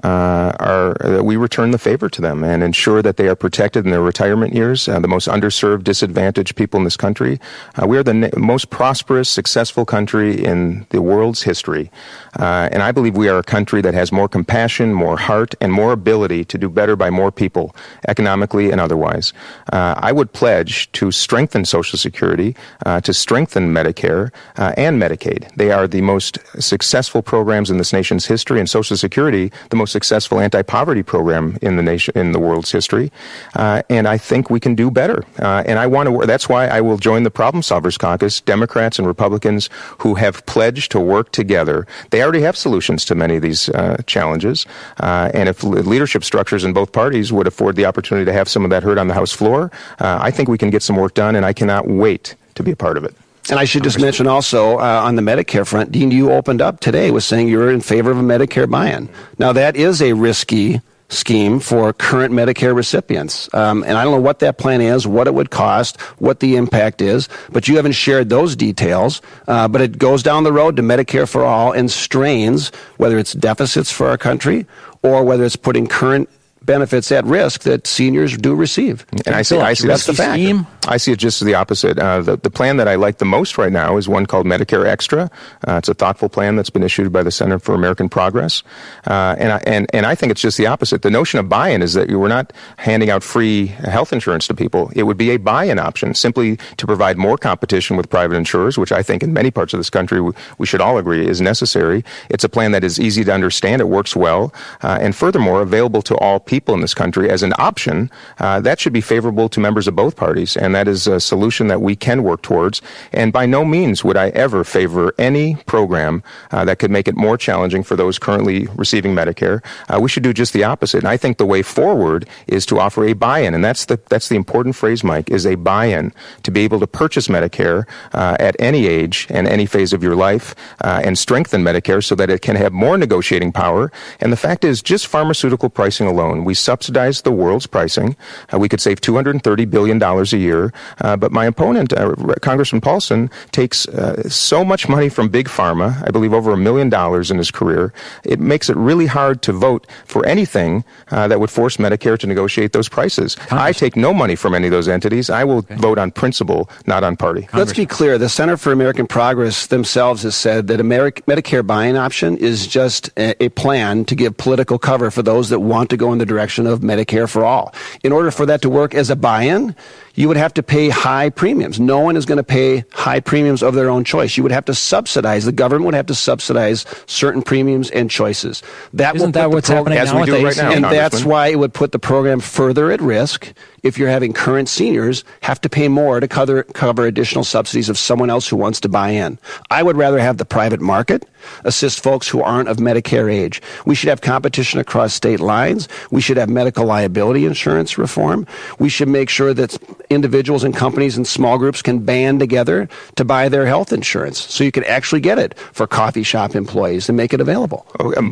that we return the favor to them and ensure that they are protected in their retirement years, the most underserved, disadvantaged people in this country. We are the most prosperous, successful country in the world's history. And I believe we are a country that has more compassion, more heart, and more ability to do better by more people, economically and otherwise. I would pledge to strengthen Social Security, to strengthen Medicare and Medicaid. They are the most successful programs in this nation's history, and Social Security, the most successful anti-poverty program in the world's history. And I think we can do better. And I want to. That's why I will join the Problem Solvers Caucus, Democrats and Republicans who have pledged to work together. They already have solutions to many of these challenges. And if leadership structures in both parties would afford the opportunity to have some of that heard on the House floor, I think we can get some work done, and I cannot wait to be a part of it. And I should just mention also on the Medicare front, Dean, you opened up today with saying you're in favor of a Medicare buy-in. Now, that is a risky scheme for current Medicare recipients. And I don't know what that plan is, what it would cost, what the impact is, but you haven't shared those details. But it goes down the road to Medicare for all and strains, whether it's deficits for our country or whether it's putting current benefits at risk that seniors do receive. And I see that's the fact. I see it just the opposite. The plan that I like the most right now is one called Medicare Extra. It's a thoughtful plan that's been issued by the Center for American Progress. And I think it's just the opposite. The notion of buy-in is that we're not handing out free health insurance to people. It would be a buy-in option, simply to provide more competition with private insurers, which I think in many parts of this country we should all agree is necessary. It's a plan that is easy to understand, it works well, and furthermore available to all people in this country as an option. That should be favorable to members of both parties, and that is a solution that we can work towards. And by no means would I ever favor any program that could make it more challenging for those currently receiving Medicare. We should do just the opposite. And I think the way forward is to offer a buy-in, and that's the important phrase, Mike, is a buy-in, to be able to purchase Medicare at any age and any phase of your life, and strengthen Medicare so that it can have more negotiating power. And the fact is, just pharmaceutical pricing alone, We subsidize the world's pricing. We could save $230 billion a year. But my opponent, Congressman Paulsen, takes so much money from Big Pharma, I believe over $1 million in his career. It makes it really hard to vote for anything that would force Medicare to negotiate those prices. I take no money from any of those entities. I will vote on principle, not on party. Let's be clear. The Center for American Progress themselves has said that a Medicare buy-in option is just a plan to give political cover for those that want to go in the direction of Medicare for all. In order for that to work as a buy-in, you would have to pay high premiums. No one is going to pay high premiums of their own choice. You would have to subsidize. The government would have to subsidize certain premiums and choices. Isn't that what's happening as we do right now? And that's why it would put the program further at risk if you're having current seniors have to pay more to cover additional subsidies of someone else who wants to buy in. I would rather have the private market assist folks who aren't of Medicare age. We should have competition across state lines. We should have medical liability insurance reform. We should make sure that individuals and companies and small groups can band together to buy their health insurance so you can actually get it for coffee shop employees and make it available.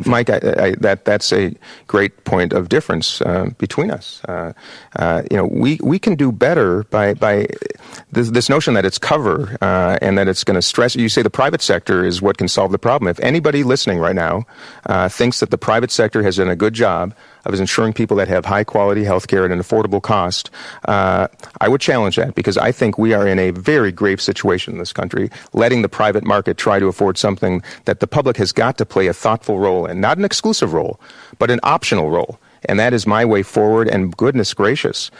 Mike, that's a great point of difference between us. We can do better by this notion that it's cover and that it's going to stress. You say the private sector is what can solve the problem. If anybody listening right now thinks that the private sector has done a good job of ensuring people that have high-quality health care at an affordable cost, I would challenge that, because I think we are in a very grave situation in this country, letting the private market try to afford something that the public has got to play a thoughtful role in, not an exclusive role, but an optional role. And that is my way forward, and goodness gracious,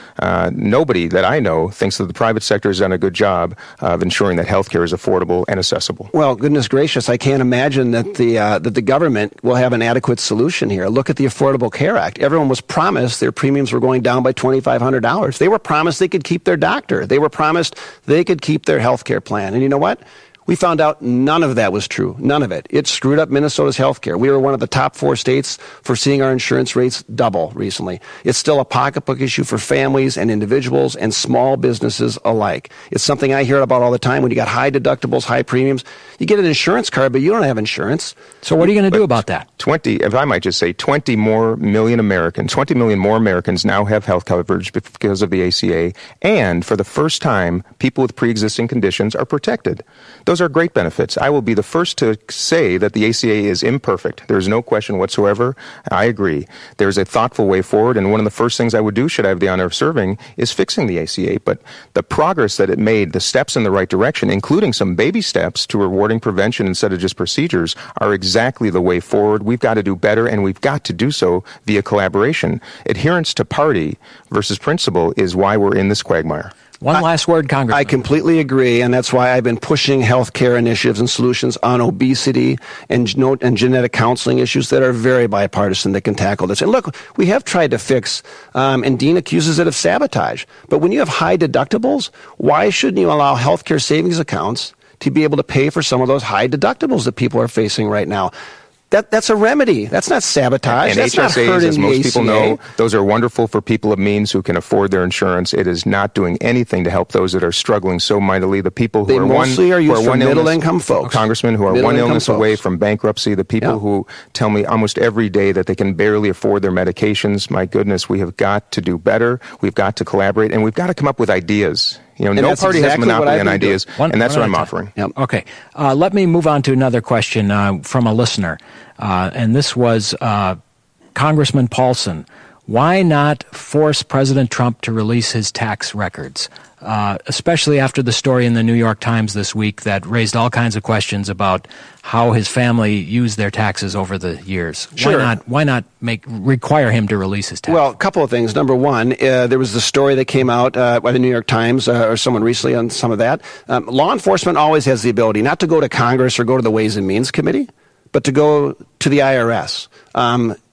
nobody that I know thinks that the private sector has done a good job of ensuring that health care is affordable and accessible. Well, goodness gracious, I can't imagine that the government will have an adequate solution here. Look at the Affordable Care Act. Everyone was promised their premiums were going down by $2,500. They were promised they could keep their doctor. They were promised they could keep their health care plan. And you know what? We found out none of that was true. None of it. It screwed up Minnesota's health care. We were one of the top 4 states for seeing our insurance rates double recently. It's still a pocketbook issue for families and individuals and small businesses alike. It's something I hear about all the time. When you got high deductibles, high premiums, you get an insurance card, but you don't have insurance. So what are you going to do about that? 20 million more Americans now have health coverage because of the ACA. And for the first time, people with pre-existing conditions are protected. Those are great benefits. I will be the first to say that the ACA is imperfect. There's no question whatsoever. I agree. There's a thoughtful way forward, and one of the first things I would do, should I have the honor of serving, is fixing the ACA. But the progress that it made, the steps in the right direction, including some baby steps to rewarding prevention instead of just procedures, are exactly the way forward. We've got to do better, and we've got to do so via collaboration. Adherence to party versus principle is why we're in this quagmire. One last word, Congressman. I completely agree, and that's why I've been pushing health care initiatives and solutions on obesity and genetic counseling issues that are very bipartisan that can tackle this. And look, we have tried to fix, and Dean accuses it of sabotage. But when you have high deductibles, why shouldn't you allow health care savings accounts to be able to pay for some of those high deductibles that people are facing right now? That's a remedy. That's not sabotage. And that's HSAs, not hurting as most the people ACA. know, those are wonderful for people of means who can afford their insurance. It is not doing anything to help those that are struggling so mightily. The people who They mostly are used for middle-income folks. Congressman, who are one illness away from bankruptcy. The people who tell me almost every day that they can barely afford their medications. My goodness, we have got to do better. We've got to collaborate, and we've got to come up with ideas. No party has a monopoly on ideas, and that's what I'm offering. Yep. Okay. Let me move on to another question from a listener. And this was Congressman Paulsen. Why not force President Trump to release his tax records, especially after the story in the New York Times this week that raised all kinds of questions about how his family used their taxes over the years? Sure. Why not require him to release his taxes? Well, a couple of things. Number one, there was the story that came out by the New York Times or someone recently on some of that. Law enforcement always has the ability not to go to Congress or go to the Ways and Means Committee, but to go to the IRS.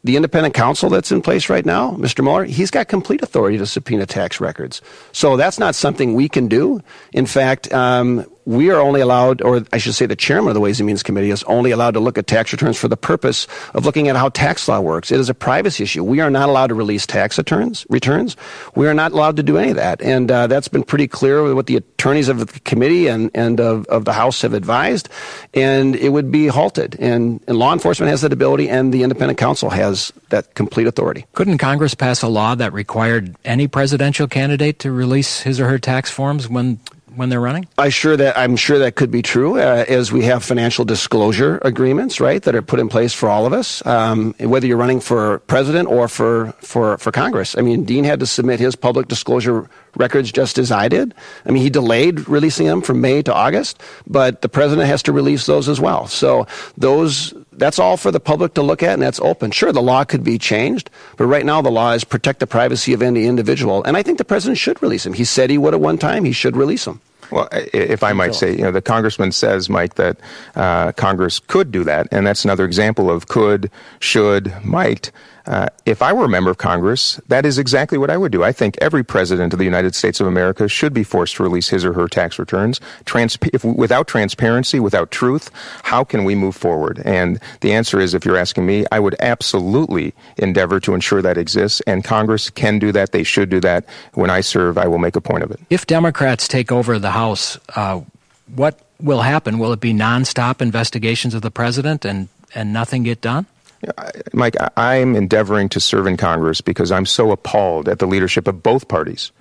The independent counsel that's in place right now, Mr. Mueller, he's got complete authority to subpoena tax records. So that's not something we can do. In fact, we are only allowed, or I should say the chairman of the Ways and Means Committee is only allowed to look at tax returns for the purpose of looking at how tax law works. It is a privacy issue. We are not allowed to release tax returns. We are not allowed to do any of that. And that's been pretty clear with what the attorneys of the committee and of the House have advised. And it would be halted. And law enforcement has that ability, and the independent counsel has that complete authority. Couldn't Congress pass a law that required any presidential candidate to release his or her tax forms when they're running? I'm sure that could be true, as we have financial disclosure agreements, right, that are put in place for all of us, whether you're running for president or for Congress. I mean, Dean had to submit his public disclosure records just as I did. I mean, he delayed releasing them from May to August, but the president has to release those as well. So that's all for the public to look at, and that's open. Sure, the law could be changed, but right now the law is protect the privacy of any individual, and I think the president should release them. He said he would at one time. He should release them. Well, if I might say, the congressman says, Mike, that Congress could do that, and that's another example of could, should, might. If I were a member of Congress, that is exactly what I would do. I think every president of the United States of America should be forced to release his or her tax returns. Without transparency, without truth, how can we move forward? And the answer is, if you're asking me, I would absolutely endeavor to ensure that exists, and Congress can do that. They should do that. When I serve, I will make a point of it. If Democrats take over the House, what will happen? Will it be nonstop investigations of the president and nothing get done? Mike, I'm endeavoring to serve in Congress because I'm so appalled at the leadership of both parties.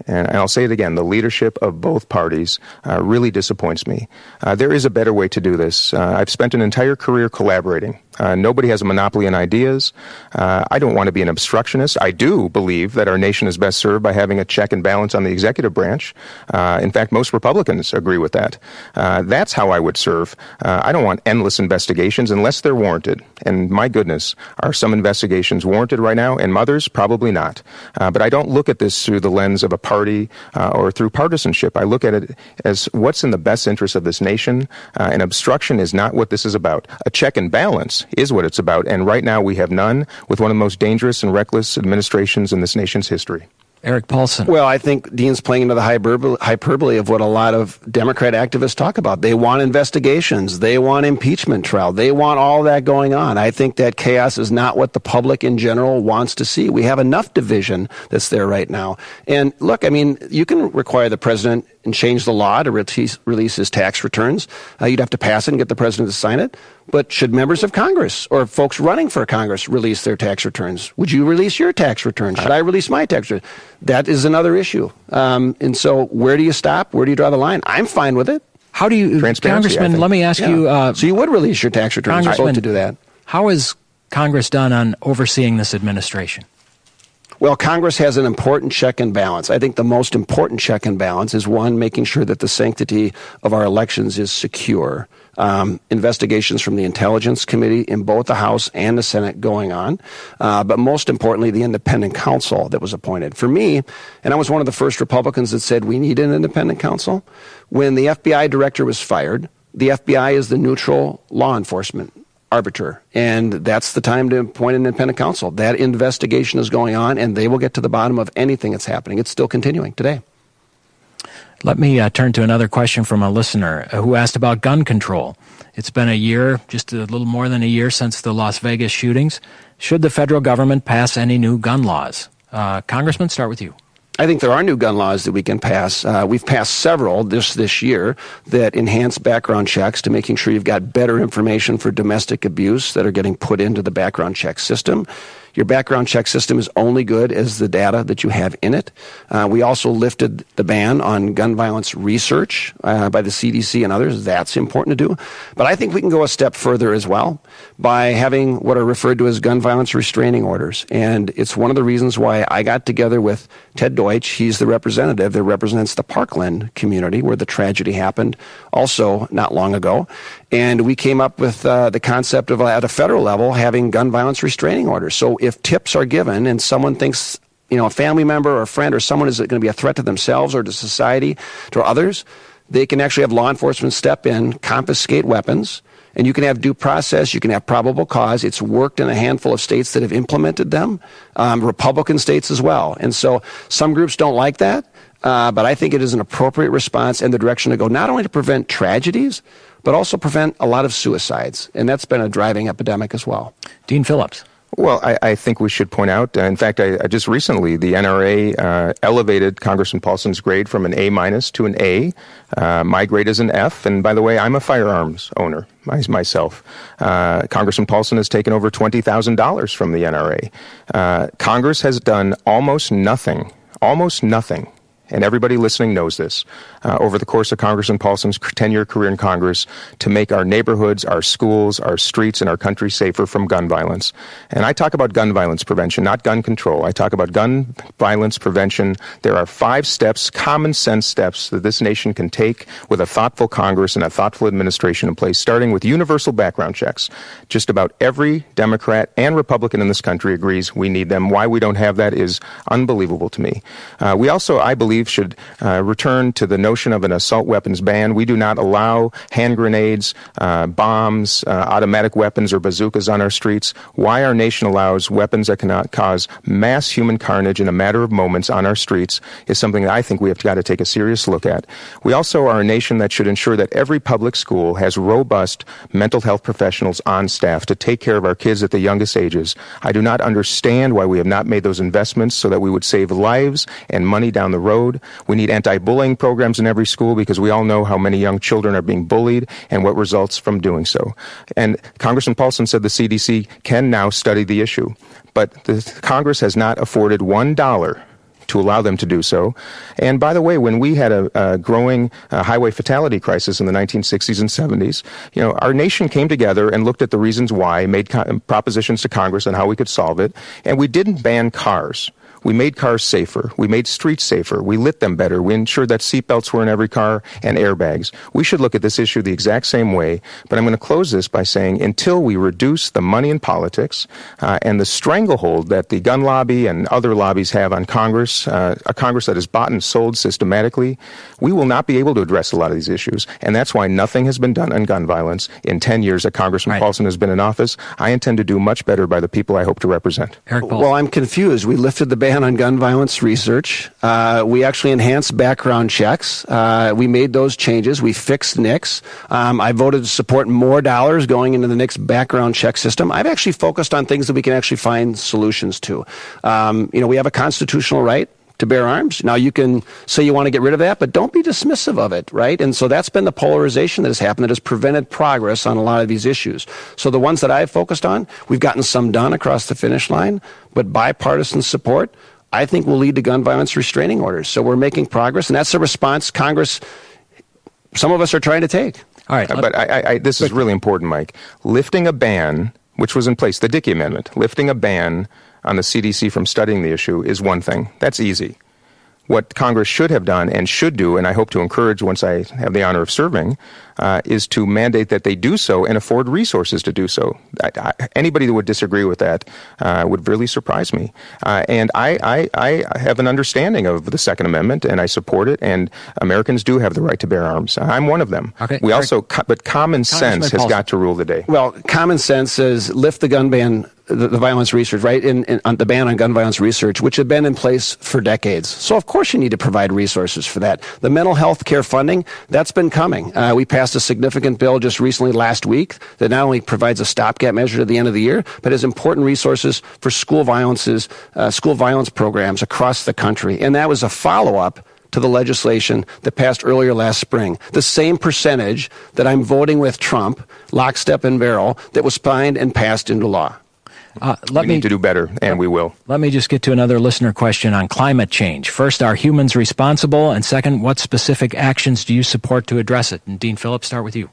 And I'll say it again, the leadership of both parties really disappoints me. There is a better way to do this. I've spent an entire career collaborating. Nobody has a monopoly on ideas. I don't want to be an obstructionist. I do believe that our nation is best served by having a check and balance on the executive branch. In fact, most Republicans agree with that. That's how I would serve. I don't want endless investigations unless they're warranted. And my goodness, are some investigations warranted right now? And others, probably not. But I don't look at this through the lens of a party or through partisanship. I look at it as what's in the best interest of this nation. And obstruction is not what this is about. A check and balance is what it's about, and right now we have none, with one of the most dangerous and reckless administrations in this nation's history. Erik Paulsen. Well, I think Dean's playing into the hyperbole of what a lot of Democrat activists talk about. They want investigations. They want impeachment trial. They want all that going on. I think that chaos is not what the public in general wants to see. We have enough division that's there right now. And look, I mean, you can require the president and change the law to release his tax returns. You'd have to pass it and get the president to sign it. But should members of Congress or folks running for Congress release their tax returns? Would you release your tax return? Should I release my tax return? That is another issue. And so where do you stop? Where do you draw the line? I'm fine with it. How do you, Congressman, let me ask you. So you would release your tax returns? I vote to do that. How is Congress done on overseeing this administration? Well, Congress has an important check and balance. I think the most important check and balance is, one, making sure that the sanctity of our elections is secure. Investigations from the Intelligence Committee in both the House and the Senate going on. But most importantly, the independent counsel that was appointed. For me, and I was one of the first Republicans that said we need an independent counsel, when the FBI director was fired, the FBI is the neutral law enforcement arbiter, and that's the time to appoint an independent counsel. That investigation is going on, and they will get to the bottom of anything that's happening. It's still continuing today. Let me turn to another question from a listener who asked about gun control. It's been a year, just a little more than a year since the Las Vegas shootings. Should the federal government pass any new gun laws? Congressman, start with you. I think there are new gun laws that we can pass. We've passed several this year that enhance background checks to making sure you've got better information for domestic abuse that are getting put into the background check system. Your background check system is only good as the data that you have in it. We also lifted the ban on gun violence research by the CDC and others. That's important to do. But I think we can go a step further as well by having what are referred to as gun violence restraining orders. And it's one of the reasons why I got together with Ted Deutsch. He's the representative that represents the Parkland community where the tragedy happened also not long ago. And we came up with the concept of, at a federal level, having gun violence restraining orders. So if tips are given and someone thinks, a family member or a friend or someone is going to be a threat to themselves or to society, to others, they can actually have law enforcement step in, confiscate weapons, And you can have due process, you can have probable cause. It's worked in a handful of states that have implemented them, Republican states as well. And so some groups don't like that, but I think it is an appropriate response and the direction to go, not only to prevent tragedies, but also prevent a lot of suicides. And that's been a driving epidemic as well. Dean Phillips. Well, I think we should point out, in fact, I just recently, the NRA elevated Congressman Paulsen's grade from an A- to an A. My grade is an F, and by the way, I'm a firearms owner myself. Congressman Paulsen has taken over $20,000 from the NRA. Congress has done almost nothing, and everybody listening knows this, over the course of Congressman Paulsen's 10-year career in Congress to make our neighborhoods, our schools, our streets, and our country safer from gun violence. And I talk about gun violence prevention, not gun control. I talk about gun violence prevention. There are 5 steps, common sense steps that this nation can take with a thoughtful Congress and a thoughtful administration in place, starting with universal background checks. Just about every Democrat and Republican in this country agrees we need them. Why we don't have that is unbelievable to me. We also, I believe, should return to the notion of an assault weapons ban. We do not allow hand grenades, bombs, automatic weapons, or bazookas on our streets. Why our nation allows weapons that cannot cause mass human carnage in a matter of moments on our streets is something that I think we have got to take a serious look at. We also are a nation that should ensure that every public school has robust mental health professionals on staff to take care of our kids at the youngest ages. I do not understand why we have not made those investments so that we would save lives and money down the road. We need anti-bullying programs in every school because we all know how many young children are being bullied and what results from doing so. And Congressman Paulsen said the CDC can now study the issue, but the Congress has not afforded $1 to allow them to do so. And by the way, when we had a growing highway fatality crisis in the 1960s and 70s, our nation came together and looked at the reasons why, made propositions to Congress on how we could solve it, and we didn't ban cars. We made cars safer. We made streets safer. We lit them better. We ensured that seatbelts were in every car and airbags. We should look at this issue the exact same way. But I'm going to close this by saying until we reduce the money in politics and the stranglehold that the gun lobby and other lobbies have on Congress, a Congress that is bought and sold systematically, we will not be able to address a lot of these issues. And that's why nothing has been done on gun violence in 10 years that Congressman Paulsen has been in office. I intend to do much better by the people I hope to represent. Erik Paulsen. Well, I'm confused. We lifted the ban on gun violence research. We actually enhanced background checks. We made those changes. We fixed NICS. I voted to support more dollars going into the NICS background check system. I've actually focused on things that we can actually find solutions to. We have a constitutional right to bear arms. Now, you can say you want to get rid of that, but don't be dismissive of it, right? And so that's been the polarization that has happened that has prevented progress on a lot of these issues. So the ones that I've focused on, we've gotten some done across the finish line, but bipartisan support, I think, will lead to gun violence restraining orders. So we're making progress, and that's a response Congress, some of us are trying to take. All right. But this is really important, Mike. Lifting a ban, which was in place, the Dickey Amendment, lifting a ban on the CDC from studying the issue is one thing. That's easy. What Congress should have done and should do, and I hope to encourage once I have the honor of serving, is to mandate that they do so and afford resources to do so. Anybody that would disagree with that would really surprise me. And I have an understanding of the Second Amendment, and I support it, and Americans do have the right to bear arms. I'm one of them. Okay. But common sense has got to rule the day. Well, common sense says lift the gun ban, the violence research, right, on the ban on gun violence research, which had been in place for decades. So, of course, you need to provide resources for that. The mental health care funding, that's been coming. We passed a significant bill just recently last week that not only provides a stopgap measure to the end of the year, but has important resources for school violence programs across the country. And that was a follow-up to the legislation that passed earlier last spring. The same percentage that I'm voting with Trump, lockstep and barrel, that was signed and passed into law. We need to do better, and we will. Let me just get to another listener question on climate change. First, are humans responsible? And second, what specific actions do you support to address it? And Dean Phillips, start with you.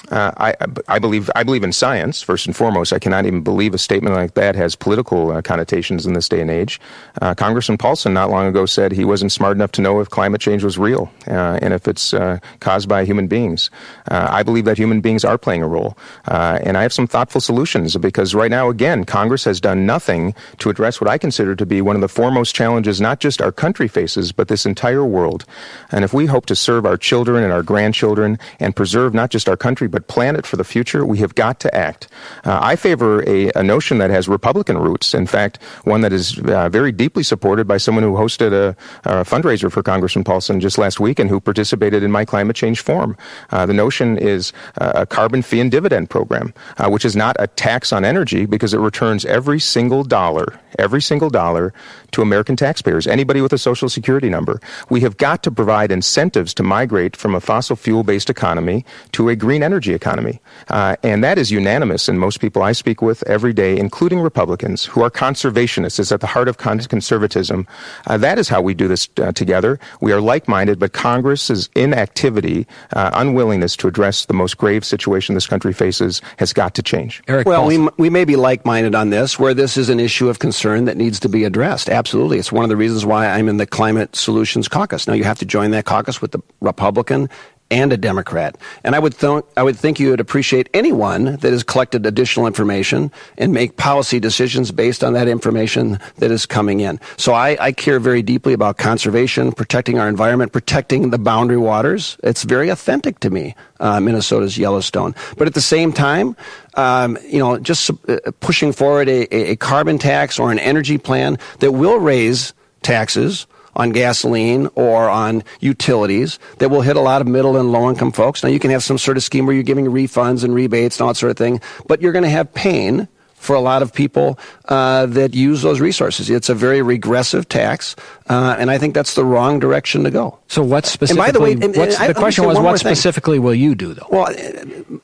I believe in science, first and foremost. I cannot even believe a statement like that has political connotations in this day and age. Congressman Paulsen not long ago said he wasn't smart enough to know if climate change was real and if it's caused by human beings. I believe that human beings are playing a role. And I have some thoughtful solutions because right now, again, Congress Congress has done nothing to address what I consider to be one of the foremost challenges not just our country faces, but this entire world. And if we hope to serve our children and our grandchildren and preserve not just our country, but plan it for the future, we have got to act. I favor a notion that has Republican roots. In fact, one that is very deeply supported by someone who hosted a fundraiser for Congressman Paulsen just last week and who participated in my climate change forum. The notion is a carbon fee and dividend program, which is not a tax on energy because it returns every single dollar to American taxpayers, anybody with a Social Security number. We have got to provide incentives to migrate from a fossil fuel-based economy to a green energy economy. And that is unanimous in most people I speak with every day, including Republicans, who are conservationists. It's at the heart of conservatism. That is how we do this together. We are like-minded, but Congress's inactivity, unwillingness to address the most grave situation this country faces has got to change. Erik Well, Paulsen. we may be like-minded on this, where this is an issue of concern that needs to be addressed. Absolutely. It's one of the reasons why I'm in the Climate Solutions Caucus. Now, you have to join that caucus with the Republican and a Democrat. And I would think you would appreciate anyone that has collected additional information and make policy decisions based on that information that is coming in. So I care very deeply about conservation, protecting our environment, protecting the boundary waters. It's very authentic to me, Minnesota's Yellowstone. But at the same time, just pushing forward a carbon tax or an energy plan that will raise taxes on gasoline or on utilities that will hit a lot of middle and low income folks. Now, you can have some sort of scheme where you're giving refunds and rebates and all that sort of thing, but you're going to have pain for a lot of people that use those resources. It's a very regressive tax, and I think that's the wrong direction to go. So what specifically, and by the way, the question was, what specifically will you do, though? Well,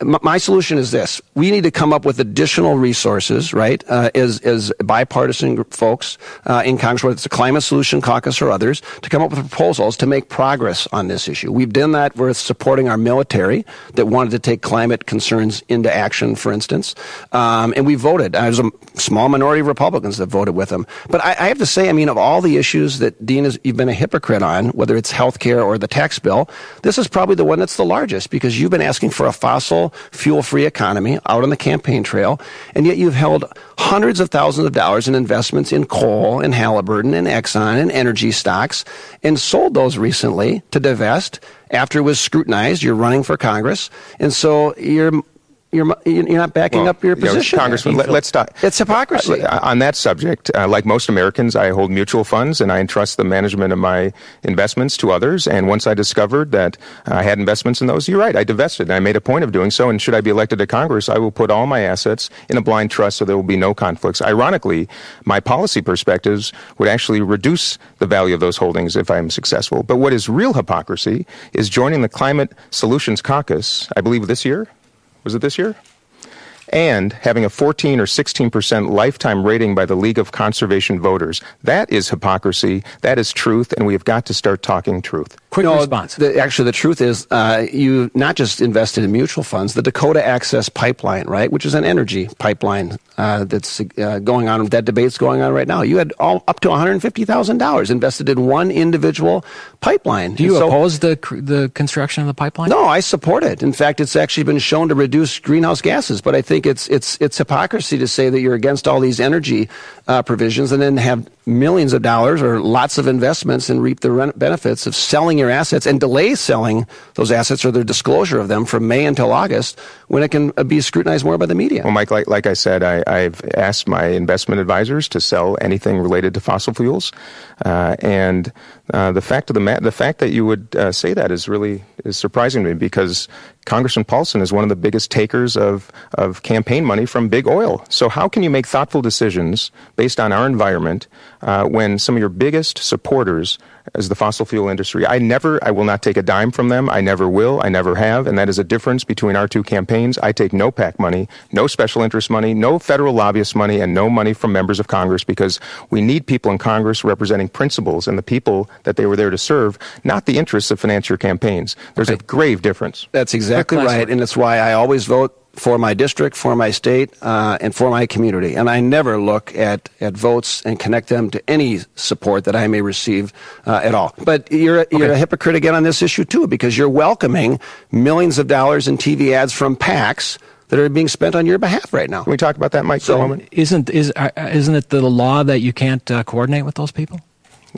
my solution is this. We need to come up with additional resources, right, as bipartisan folks in Congress, whether it's the Climate Solution Caucus or others, to come up with proposals to make progress on this issue. We've done that with supporting our military that wanted to take climate concerns into action, for instance, and we voted. There's a small minority of Republicans that voted with them. But I have to say, of all the issues that, Dean, you've been a hypocrite on, whether it's health care or the tax bill, this is probably the one that's the largest because you've been asking for a fossil fuel-free economy out on the campaign trail, and yet you've held hundreds of thousands of dollars in investments in coal and Halliburton and Exxon and energy stocks and sold those recently to divest after it was scrutinized. You're running for Congress, and so you're not backing up your position. Congressman, let's stop. It's hypocrisy. On that subject, like most Americans, I hold mutual funds and I entrust the management of my investments to others. And once I discovered that I had investments in those, you're right, I divested. And I made a point of doing so. And should I be elected to Congress, I will put all my assets in a blind trust so there will be no conflicts. Ironically, my policy perspectives would actually reduce the value of those holdings if I'm successful. But what is real hypocrisy is joining the Climate Solutions Caucus, I believe this year. Was it this year? And having a 14 or 16% lifetime rating by the League of Conservation Voters. That is hypocrisy. That is truth, and we have got to start talking truth. Quick response. Actually, the truth is you not just invested in mutual funds, the Dakota Access Pipeline, right, which is an energy pipeline that's going on, that debate's going on right now. You had up to $150,000 invested in one individual pipeline. Do you oppose the construction of the pipeline? No, I support it. In fact, it's actually been shown to reduce greenhouse gases, but I think it's hypocrisy to say that you're against all these energy provisions and then have millions of dollars or lots of investments and reap the benefits of selling your assets and delay selling those assets or their disclosure of them from May until August when it can be scrutinized more by the media. Well, Mike, like I said, I've asked my investment advisors to sell anything related to fossil fuels, and the fact that you would say that is surprising to me because Congressman Paulsen is one of the biggest takers of campaign money from big oil. So how can you make thoughtful decisions based on our environment when some of your biggest supporters is the fossil fuel industry? I will not take a dime from them. I never will. I never have. And that is a difference between our two campaigns. I take no PAC money, no special interest money, no federal lobbyist money, and no money from members of Congress because we need people in Congress representing principles and the people that they were there to serve, not the interests of financier campaigns. There's a grave difference. That's exactly right. And it's why I always vote for my district, for my state, and for my community. And I never look at votes and connect them to any support that I may receive at all. But you're a hypocrite again on this issue, too, because you're welcoming millions of dollars in TV ads from PACs that are being spent on your behalf right now. Can we talk about that, Mike, for a moment? Isn't it the law that you can't coordinate with those people?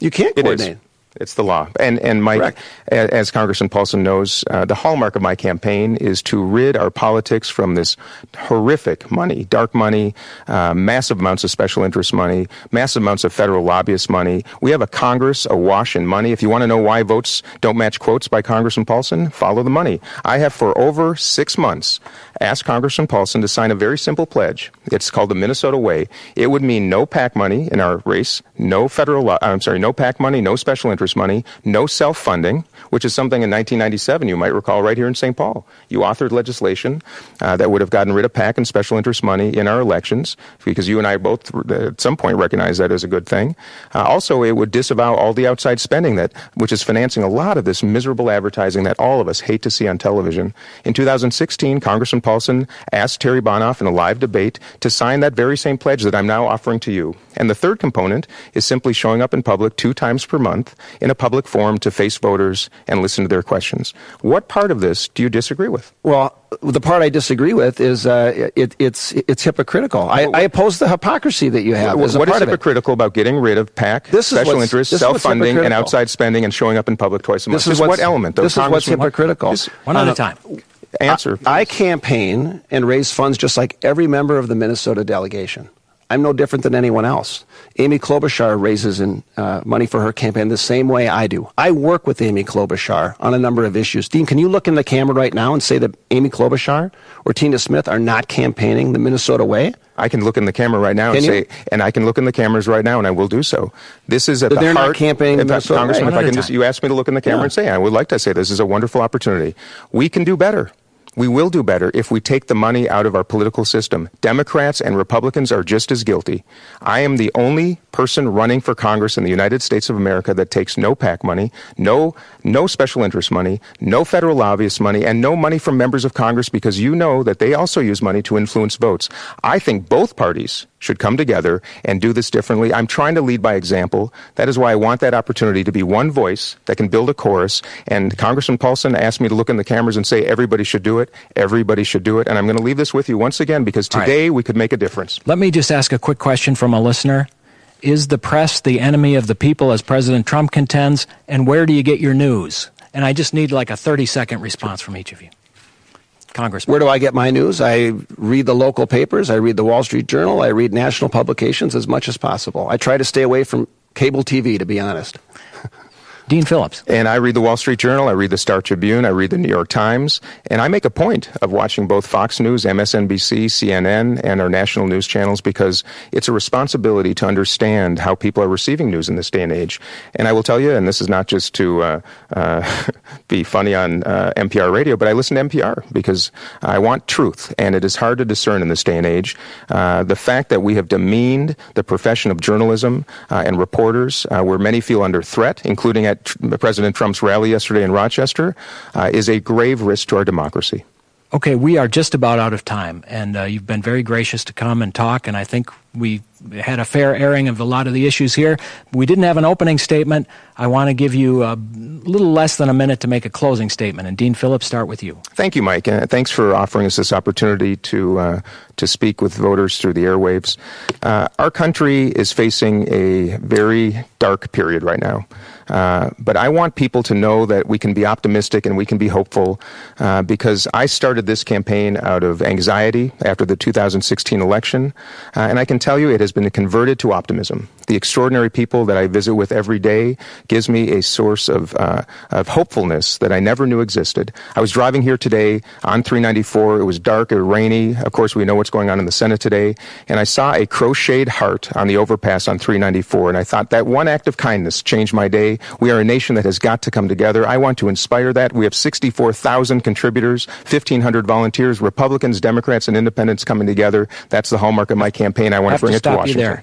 You can't coordinate. It is. It's the law. And Mike, Correct. as Congressman Paulsen knows, the hallmark of my campaign is to rid our politics from this horrific money, dark money, massive amounts of special interest money, massive amounts of federal lobbyist money. We have a Congress awash in money. If you want to know why votes don't match quotes by Congressman Paulsen, follow the money. I have for over 6 months asked Congressman Paulsen to sign a very simple pledge. It's called the Minnesota Way. It would mean no PAC money in our race, no no PAC money, no special interest money, no self-funding, which is something in 1997, you might recall, right here in St. Paul. You authored legislation that would have gotten rid of PAC and special interest money in our elections, because you and I both at some point recognized that as a good thing. Also, it would disavow all the outside spending which is financing a lot of this miserable advertising that all of us hate to see on television. In 2016, Congressman Paulsen asked Terry Bonoff in a live debate to sign that very same pledge that I'm now offering to you. And the third component is simply showing up in public 2 times per month in a public forum to face voters and listen to their questions. What part of this do you disagree with? Well, the part I disagree with is it's hypocritical. I oppose the hypocrisy that you have. What is hypocritical about getting rid of PAC, special interest, self-funding, and outside spending, and showing up in public twice a month? This is what element? This is what's hypocritical. One at a time. Answer. I campaign and raise funds just like every member of the Minnesota delegation. I'm no different than anyone else. Amy Klobuchar raises money for her campaign the same way I do. I work with Amy Klobuchar on a number of issues. Dean, can you look in the camera right now and say that Amy Klobuchar or Tina Smith are not campaigning the Minnesota way? I can look in the camera right now and I can look in the cameras right now, and I will do so. This is at the heart. They're not campaigning the Minnesota Congressman, way. if I can you asked me to look in the camera and say, I would like to say this is a wonderful opportunity. We can do better. We will do better if we take the money out of our political system. Democrats and Republicans are just as guilty. I am the only person running for Congress in the United States of America that takes no PAC money, no special interest money, no federal lobbyist money, and no money from members of Congress, because you know that they also use money to influence votes. I think both parties should come together and do this differently. I'm trying to lead by example. That is why I want that opportunity to be one voice that can build a chorus. And Congressman Paulsen asked me to look in the cameras and say everybody should do it. Everybody should do it. And I'm going to leave this with you once again, because today we could make a difference. Let me just ask a quick question from a listener. Is the press the enemy of the people, as President Trump contends? And where do you get your news? And I just need like a 30-second response from each of you. Congressman. Where do I get my news? I read the local papers. I read the Wall Street Journal. I read national publications as much as possible. I try to stay away from cable TV, to be honest. Dean Phillips. And I read the Wall Street Journal, I read the Star Tribune, I read the New York Times, and I make a point of watching both Fox News, MSNBC, CNN, and our national news channels, because it's a responsibility to understand how people are receiving news in this day and age. And I will tell you, and this is not just to be funny on NPR radio, but I listen to NPR because I want truth, and it is hard to discern in this day and age. The fact that we have demeaned the profession of journalism and reporters, where many feel under threat, including at President Trump's rally yesterday in Rochester, is a grave risk to our democracy. Okay, we are just about out of time, and you've been very gracious to come and talk, and I think we had a fair airing of a lot of the issues here. We didn't have an opening statement. I want to give you a little less than a minute to make a closing statement. And Dean Phillips, start with you. Thank you, Mike. Thanks for offering us this opportunity to speak with voters through the airwaves. Our country is facing a very dark period right now. But I want people to know that we can be optimistic and we can be hopeful, because I started this campaign out of anxiety after the 2016 election, and I can tell you it has been converted to optimism. The extraordinary people that I visit with every day gives me a source of hopefulness that I never knew existed. I was driving here today on 394. It was dark, it was rainy. Of course, we know what's going on in the Senate today. And I saw a crocheted heart on the overpass on 394. And I thought that one act of kindness changed my day. We are a nation that has got to come together. I want to inspire that. We have 64,000 contributors, 1,500 volunteers, Republicans, Democrats, and independents coming together. That's the hallmark of my campaign. I want to bring it to Washington. There.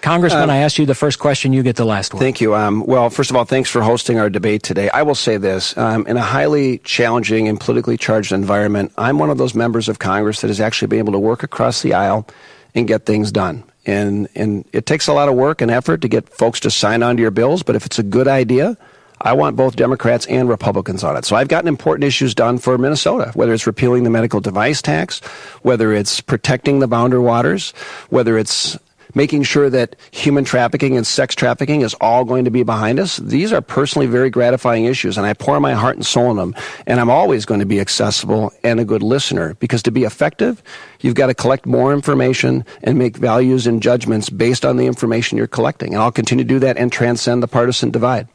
Congressman, I asked you the first question. You get the last one. Thank you. Well, first of all, thanks for hosting our debate today. I will say this. In a highly challenging and politically charged environment, I'm one of those members of Congress that has actually been able to work across the aisle and get things done. And it takes a lot of work and effort to get folks to sign on to your bills, but if it's a good idea, I want both Democrats and Republicans on it. So I've gotten important issues done for Minnesota, whether it's repealing the medical device tax, whether it's protecting the boundary waters, whether it's making sure that human trafficking and sex trafficking is all going to be behind us. These are personally very gratifying issues, and I pour my heart and soul in them, and I'm always going to be accessible and a good listener, because to be effective, you've got to collect more information and make values and judgments based on the information you're collecting, and I'll continue to do that and transcend the partisan divide.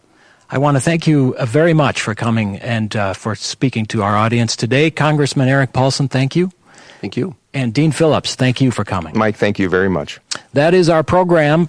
I want to thank you very much for coming and for speaking to our audience today. Congressman Erik Paulsen, thank you. Thank you. And Dean Phillips, thank you for coming. Mike, thank you very much. That is our program.